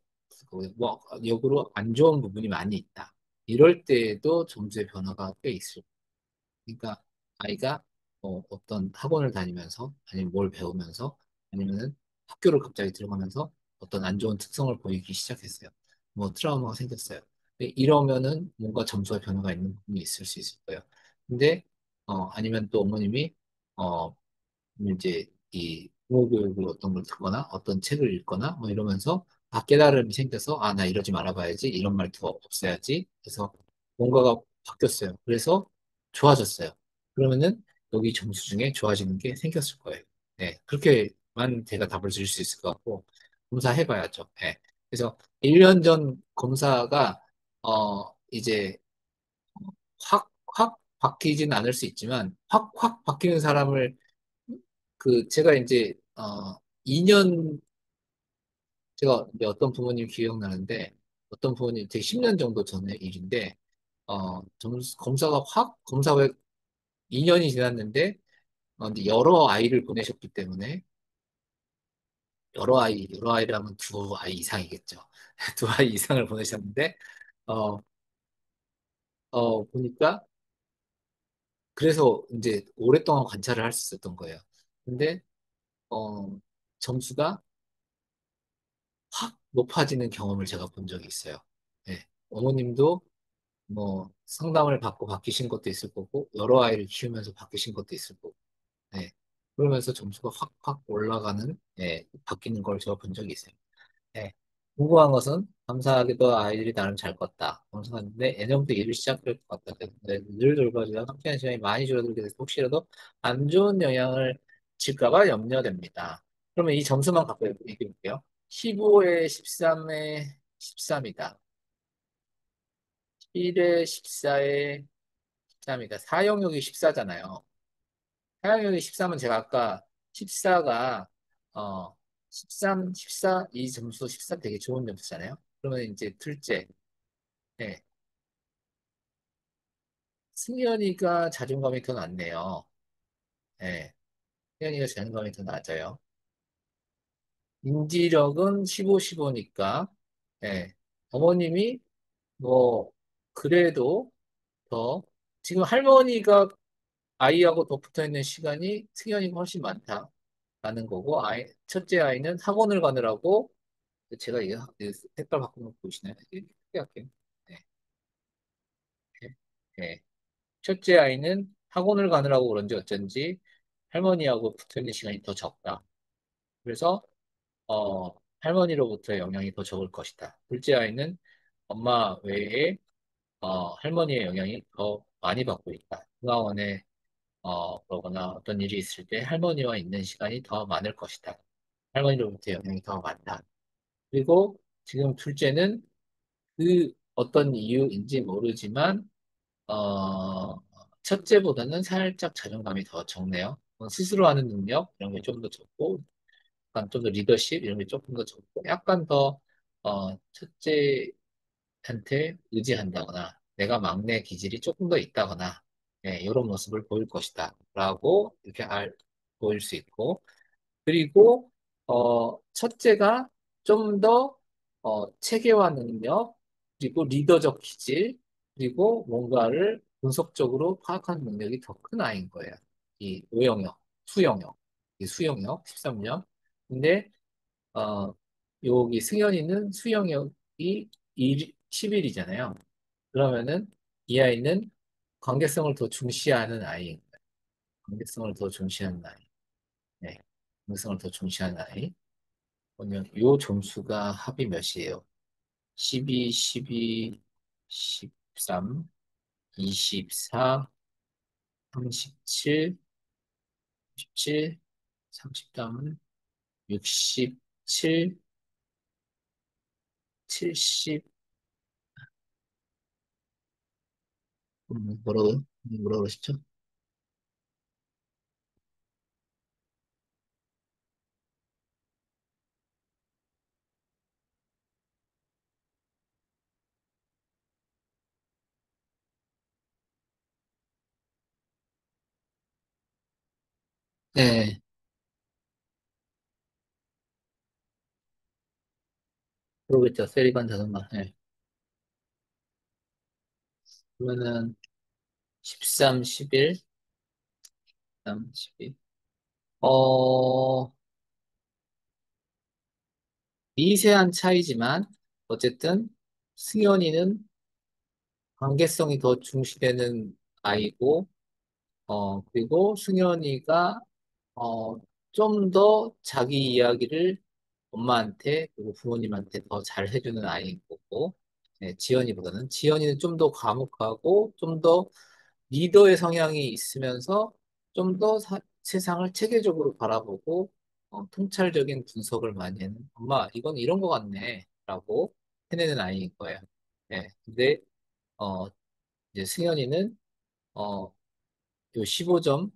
뭐, 역으로 안 좋은 부분이 많이 있다. 이럴 때에도 점수의 변화가 꽤 있을. 그러니까 아이가 어떤 학원을 다니면서, 아니면 뭘 배우면서, 아니면은 학교를 갑자기 들어가면서 어떤 안 좋은 특성을 보이기 시작했어요. 뭐 트라우마가 생겼어요. 근데 이러면은 뭔가 점수가 변화가 있는 부분이 있을 수 있을 거예요. 근데 아니면 또 어머님이 어, 이제 이 부모 교육을 어떤 걸 듣거나 어떤 책을 읽거나 뭐 이러면서 깨달음이 생겨서 나 이러지 말아봐야지 이런 말도 없애야지 그래서 뭔가가 바뀌었어요. 그래서 좋아졌어요. 그러면은 여기 점수 중에 좋아지는 게 생겼을 거예요. 네, 그렇게만 제가 답을 드릴 수 있을 것 같고 검사해봐야죠. 네. 그래서 1년 전 검사가 이제 확 바뀌진 않을 수 있지만 확 바뀌는 사람을 제가 이제 2년 제가 이제 어떤 부모님 기억나는데 어떤 부모님 되게 10년 정도 전의 일인데 검사가 검사 후에 2년이 지났는데 근데 여러 아이를 보내셨기 때문에 여러 아이라면 두 아이 이상이겠죠. 두 아이 이상을 보내셨는데 어, 보니까 그래서 이제 오랫동안 관찰을 할 수 있었던 거예요. 근데 어, 점수가 확 높아지는 경험을 제가 본 적이 있어요. 네. 어머님도 뭐 상담을 받고 바뀌신 것도 있을 거고 여러 아이를 키우면서 바뀌신 것도 있을 거고 네. 그러면서 점수가 확 올라가는 바뀌는 걸 제가 본 적이 있어요. 네. 궁금한 것은 감사하게도 아이들이 나름 잘 컸다. 감사한데 예년부터 일을 시작할 것 같다. 네, 늘 돌봐주다 함께하는 시간이 많이 줄어들게 돼서 혹시라도 안 좋은 영향을 질까 봐 염려됩니다. 그러면 이 점수만 갖고 얘기해 볼게요. 15에 13에 13이다. 1에 14에 13이다. 4영역이 14잖아요. 4영역이 13은 제가 아까 14가 13, 14, 이 점수 14 되게 좋은 점수잖아요. 그러면 이제 둘째, 네. 승현이가 자존감이 더 낮네요. 네. 승현이가 자존감이 더 낮아요. 인지력은 15, 15니까, 네. 어머님이 뭐, 그래도 더, 지금 할머니가 아이하고 더 붙어 있는 시간이 승현이가 훨씬 많다라는 거고, 첫째 아이는 학원을 가느라고, 제가 이 색깔 바꾸는 거 보이시나요? 이렇게 할게요. 네. 네. 네. 첫째 아이는 학원을 가느라고 그런지 어쩐지 할머니하고 붙어 있는 시간이 더 적다. 그래서 할머니로부터 영향이 더 적을 것이다. 둘째 아이는 엄마 외에 할머니의 영향이 더 많이 받고 있다. 중화원에 그러거나 어떤 일이 있을 때 할머니와 있는 시간이 더 많을 것이다. 할머니로부터 영향이 더 많다. 그리고 지금 둘째는 그 어떤 이유인지 모르지만 첫째보다는 살짝 자존감이 더 적네요. 스스로 하는 능력 이런 게 좀 더 적고 약간 좀 더 리더십 이런 게 조금 더 적고 약간 더 첫째한테 의지한다거나 내가 막내 기질이 조금 더 있다거나 이런 모습을 보일 것이다 라고 이렇게 보일 수 있고 그리고 첫째가 좀 더 체계화 능력 그리고 리더적 기질 그리고 뭔가를 분석적으로 파악하는 능력이 더 큰 아이인 거예요. 이 5영역, 수영역, 이 수영역 13년. 근데 여기 승현이는 수영역이 11이잖아요. 그러면은 이 아이는 관계성을 더 중시하는 아이인 거예요. 관계성을 더 중시하는 아이. 네. 관계성을 더 중시하는 아이. 그러면 요 점수가 합이 몇이에요? 12, 12, 13, 24, 37, 17, 33, 67, 70, 뭐라고 그러시죠? 네, 그러겠죠. 세리반 자동차. 네. 그러면은 13, 11, 12. 어, 미세한 차이지만, 어쨌든, 승현이는 관계성이 더 중시되는 아이고, 그리고 승현이가, 어, 좀 더 자기 이야기를 엄마한테, 그리고 부모님한테 더 잘 해주는 아이인 거고, 네, 지연이보다는. 지연이는 좀 더 과묵하고, 좀 더 리더의 성향이 있으면서, 좀 더 세상을 체계적으로 바라보고, 통찰적인 분석을 많이 하는, 엄마, 이건 이런 거 같네. 라고 해내는 아이인 거예요. 네, 근데, 어, 이제 승현이는, 요 15점,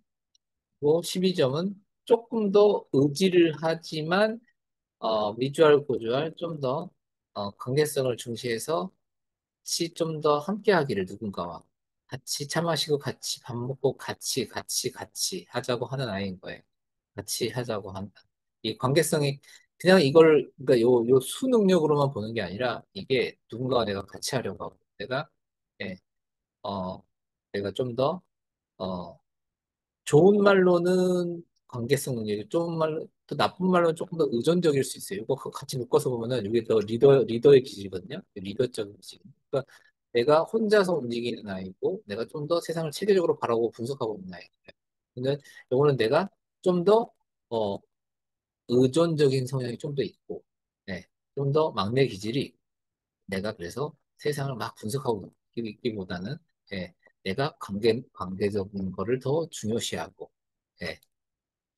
고 12점은 조금 더 의지를 하지만, 미주알, 고주알 좀 더, 관계성을 중시해서 같이 좀 더 함께 하기를 누군가와 같이 차 마시고 같이 밥 먹고 같이 하자고 하는 아이인 거예요. 같이 하자고 한, 이 관계성이 그냥 이걸, 그러니까 요 수능력으로만 보는 게 아니라 이게 누군가와 내가 같이 하려고 하고 내가, 예, 어, 내가 좀 더, 어, 좋은 말로는 관계성 능력이 좋은 말로 또 나쁜 말로는 조금 더 의존적일 수 있어요. 이거 같이 묶어서 보면은 이게 더 리더의 기질이거든요. 리더적인 기질. 그러니까 내가 혼자서 움직이는 아이고 내가 좀 더 세상을 체계적으로 바라보고 분석하고 있는 아이예요. 근데 요거는 내가 좀 더 의존적인 성향이 좀 더 있고, 네, 좀 더 막내 기질이 내가 그래서 세상을 막 분석하고 있기보다는, 예, 내가 관계적인 거를 더 중요시하고, 예,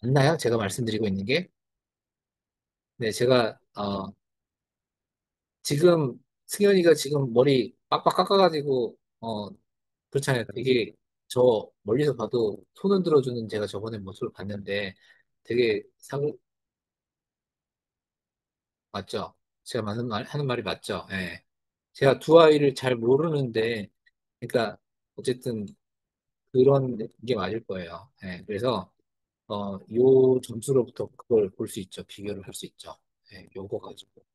맞나요? 제가 말씀드리고 있는 게. 네, 제가, 지금, 승현이가 지금 머리 빡빡 깎아가지고, 그렇잖아요. 이게 저 멀리서 봐도 손 흔들어주는 제가 저번에 모습을 봤는데 되게 맞죠? 제가 하는 말이 맞죠? 예. 제가 두 아이를 잘 모르는데, 그러니까, 어쨌든 그런 게 맞을 거예요. 예. 그래서, 요 점수로부터 그걸 볼 수 있죠. 비교를 할 수 있죠. 예. 요거 가지고.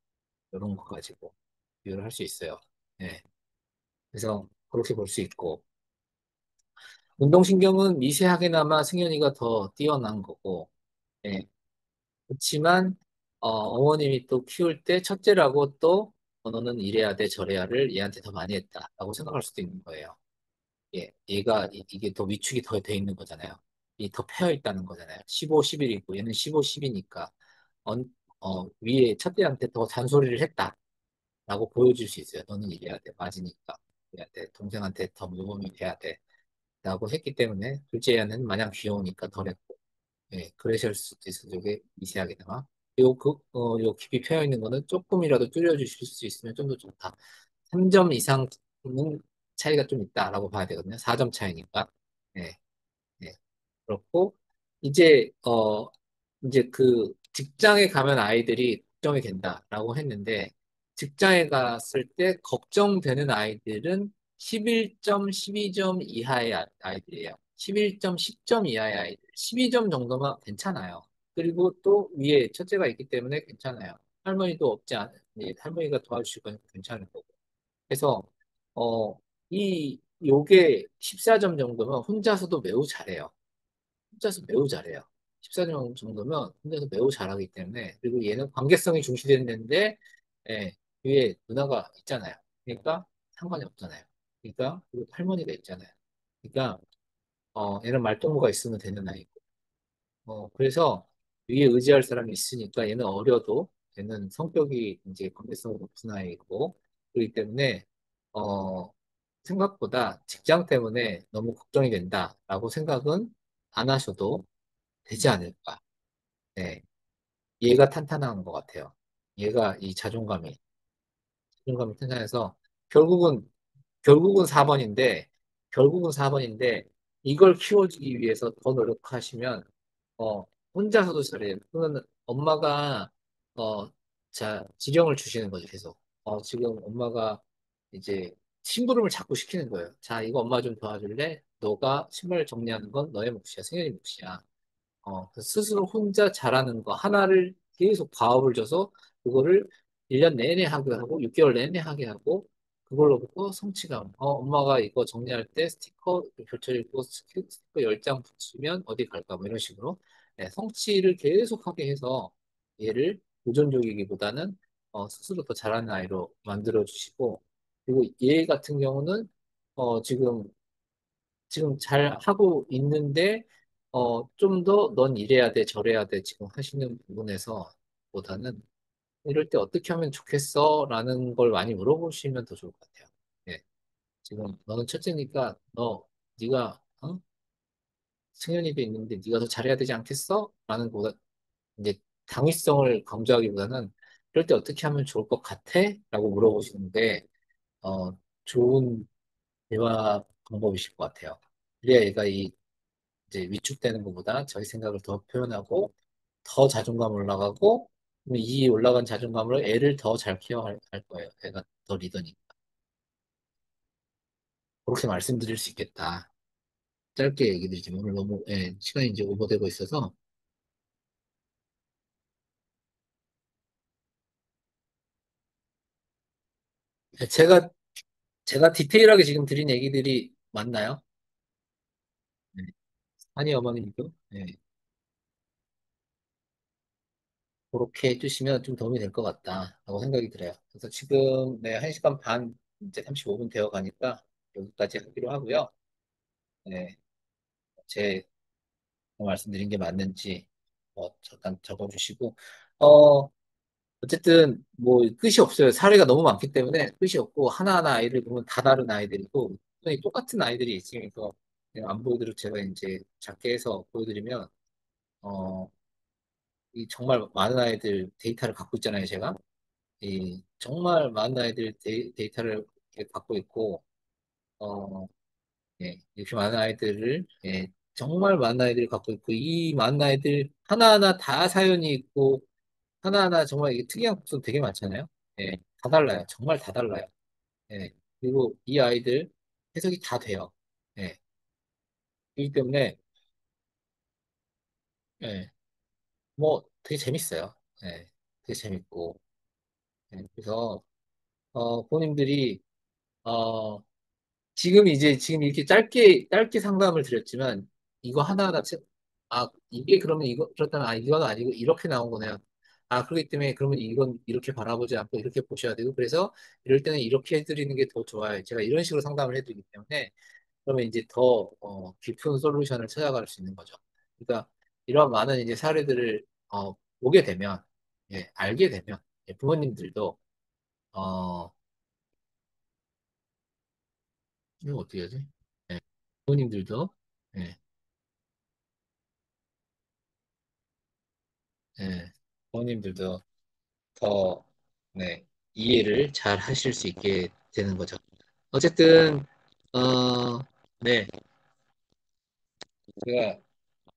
이런 거 가지고 비교를 할 수 있어요. 네. 그래서 그렇게 볼 수 있고 운동신경은 미세하게나마 승현이가 더 뛰어난 거고, 예. 그렇지만 어머님이 또 키울 때 첫째라고 또 너는 이래야 돼 저래야를 얘한테 더 많이 했다라고 생각할 수도 있는 거예요. 예. 얘가 이게 더 위축이 더 돼 있는 거잖아요. 이 더 패여 있다는 거잖아요. 15, 11이고 얘는 15, 10이니까 위에 첫째한테 더 잔소리를 했다. 라고 보여줄 수 있어요. 너는 이래야 돼. 맞으니까. 이래야 돼. 동생한테 더 모범이 돼야 돼. 라고 했기 때문에 둘째는 마냥 귀여우니까 덜했고. 예, 그러실 수도 있어요. 이게 미세하게나마. 요 깊이 패여 있는 거는 조금이라도 줄여주실 수 있으면 좀 더 좋다. 3점 이상은 차이가 좀 있다라고 봐야 되거든요. 4점 차이니까. 예, 예. 그렇고, 이제, 이제 그 직장에 가면 아이들이 걱정이 된다라고 했는데, 직장에 갔을 때 걱정되는 아이들은 11점, 12점 이하의 아이들이에요. 11점, 10점 이하의 아이들. 12점 정도면 괜찮아요. 그리고 또 위에 첫째가 있기 때문에 괜찮아요. 할머니도 없지 않은, 예, 할머니가 도와주시고 괜찮을 거고. 그래서, 어, 요게 14점 정도면 혼자서도 매우 잘해요. 혼자서 매우 잘해요. 14점 정도면 혼자서 매우 잘하기 때문에, 그리고 얘는 관계성이 중시되는데, 예, 위에 누나가 있잖아요. 그러니까 상관이 없잖아요. 그러니까, 그리고 할머니가 있잖아요. 그러니까, 얘는 말동무가 있으면 되는 아이고. 그래서 위에 의지할 사람이 있으니까 얘는 어려도 얘는 성격이 이제 관계성이 높은 아이고, 그렇기 때문에, 어, 생각보다 직장 때문에 너무 걱정이 된다라고 생각은 안 하셔도 되지 않을까. 네. 얘가 탄탄한 것 같아요. 얘가 이 자존감이 탄탄해서 결국은, 결국은 4번인데, 결국은 4번인데, 이걸 키워주기 위해서 더 노력하시면, 어, 혼자서도 잘해요. 그러면 엄마가, 어, 지령을 주시는 거죠, 계속. 지금 엄마가 이제 심부름을 자꾸 시키는 거예요. 자, 이거 엄마 좀 도와줄래? 너가 신발 정리하는 건 너의 몫이야, 승현이 몫이야. 스스로 혼자 잘하는 거 하나를 계속 과업을 줘서 그거를 1년 내내 하게 하고 6개월 내내 하게 하고 그걸로부터 성취감. 엄마가 이거 정리할 때 스티커 펼쳐 있고 스티커 10장 붙이면 어디 갈까? 뭐 이런 식으로. 네, 성취를 계속하게 해서 얘를 도전적이기보다는 스스로 더 잘하는 아이로 만들어 주시고, 그리고 얘 같은 경우는 지금 잘 하고 있는데 좀 더 넌 이래야 돼, 저래야 돼 지금 하시는 부분에서 보다는 이럴 때 어떻게 하면 좋겠어? 라는 걸 많이 물어보시면 더 좋을 것 같아요. 예. 지금 너는 첫째니까 네가 승현이도 있는데 네가 더 잘해야 되지 않겠어? 라는 보다 이제 당위성을 강조하기보다는 이럴 때 어떻게 하면 좋을 것 같아? 라고 물어보시는데 좋은 대화 방법이실 것 같아요. 그래야 얘가 이제 위축되는 것보다 자기 생각을 더 표현하고 더 자존감 올라가고 이 올라간 자존감으로 애를 더 잘 케어할 거예요. 애가 더 리더니까. 그렇게 말씀드릴 수 있겠다. 짧게 얘기 드리지만 오늘 너무 시간이 이제 오버되고 있어서 예, 제가 디테일하게 지금 드린 얘기들이 맞나요? 네. 아니 어머님도 그렇게 해주시면 좀 도움이 될 것 같다라고 생각이 들어요. 그래서 지금 1시간 반 이제 35분 되어 가니까 여기까지 하기로 하고요. 네, 제 말씀드린 게 맞는지 잠깐 적어주시고 어, 어쨌든 뭐 끝이 없어요. 사례가 너무 많기 때문에 끝이 없고 하나하나 아이를 보면 다 다른 아이들이고 분명히 똑같은 아이들이 있으면서 그냥 안 보여드리고 제가 이제 작게 해서 보여드리면 어, 이 정말 많은 아이들 데이터를 갖고 있잖아요, 제가. 이 정말 많은 아이들 데이터를 이렇게 갖고 있고 어, 이렇게 많은 아이들을 정말 많은 아이들을 갖고 있고 이 많은 아이들 하나하나 다 사연이 있고 하나하나 정말 이게 특이한 것도 되게 많잖아요. 다 달라요. 정말 다 달라요. 그리고 이 아이들 해석이 다 돼요. 예, 그렇기 때문에 예, 뭐 되게 재밌어요. 되게 재밌고 그래서 부모님들이 어, 지금 이렇게 짧게 상담을 드렸지만, 이거 하나하나, 이게 그러면 그렇다면, 이건 아니고, 이렇게 나온 거네요. 그렇기 때문에, 그러면 이건 이렇게 바라보지 않고, 이렇게 보셔야 되고, 그래서, 이럴 때는 이렇게 해드리는 게 더 좋아요. 제가 이런 식으로 상담을 해드리기 때문에, 그러면 이제 더, 깊은 솔루션을 찾아갈 수 있는 거죠. 그러니까, 이런 많은 이제 사례들을, 보게 되면, 알게 되면, 부모님들도, 어, 이거 어떻게 하지? 부모님들도, 예, 예, 부모님들도 더, 이해를 잘 하실 수 있게 되는 거죠. 어쨌든, 네, 제가,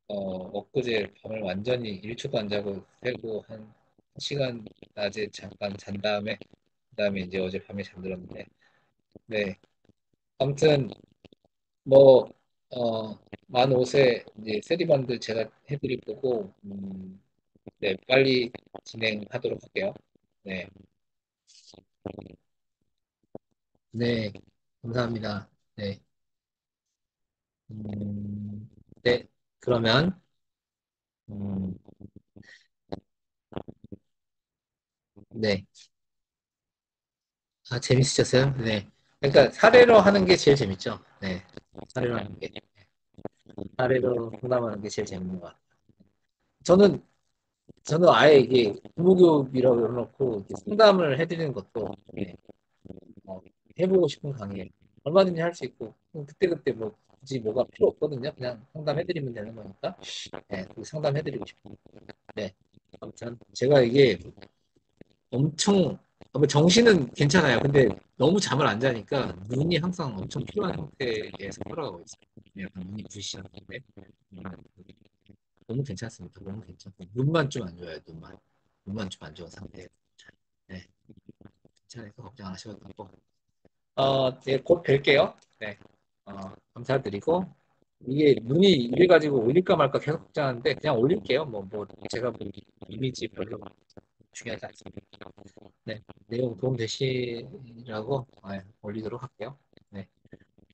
엊그제 밤을 완전히 1초도 안 자고 새고 한 시간 낮에 잠깐 잔 다음에, 그 다음에 이제 어제 밤에 잠들었는데, 네, 아무튼, 뭐, 만 옷에 이제 세리반들 제가 해드릴 거고, 빨리 진행하도록 할게요. 네, 네, 감사합니다. 네. 음, 네, 그러면, 음, 네. 재밌으셨어요? 네. 그러니까 사례로 하는 게 제일 재밌죠? 네. 사례로 하는 게. 사례로 상담하는 게 제일 재밌는 것 같아요. 저는, 저는 아예 이게 부모교육이라고 해놓고 이렇게 상담을 해드리는 것도 어, 해보고 싶은 강의예요. 얼마든지 할 수 있고, 그때그때 뭐, 굳이 뭐가 필요 없거든요. 그냥 상담해드리면 되는 거니까. 네, 그 상담해드리고 싶어요. 네. 아무튼, 제가 이게 엄청 뭐 정신은 괜찮아요. 근데 너무 잠을 안 자니까 눈이 항상 엄청 피로한 상태에서 살아가고 있어요. 약간 눈이 부시는데 너무 괜찮습니다. 너무 괜찮고 눈만 좀 안 좋아요. 눈만 좀 안 좋은 상태예요. 네, 괜찮아서 걱정 안 하셔도 되고 곧 뵐게요. 네, 감사드리고 이게 눈이 이래가지고 올릴까 말까 계속 걱정하는데 그냥 올릴게요. 제가 뭐 이미지 별로 중요하지 않습니다. 네, 내용 도움 되시라고 올리도록 할게요. 네,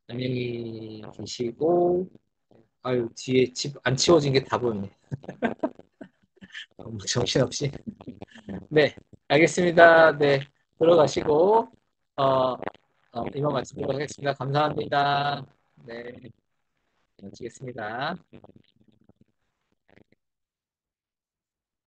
안녕히 계시고, 아유, 뒤에 집 안 치워진 게 다 보이네. 너무 정신없이. 네, 알겠습니다. 네, 들어가시고, 어, 이만 마치도록 하겠습니다. 감사합니다. 네, 마치겠습니다.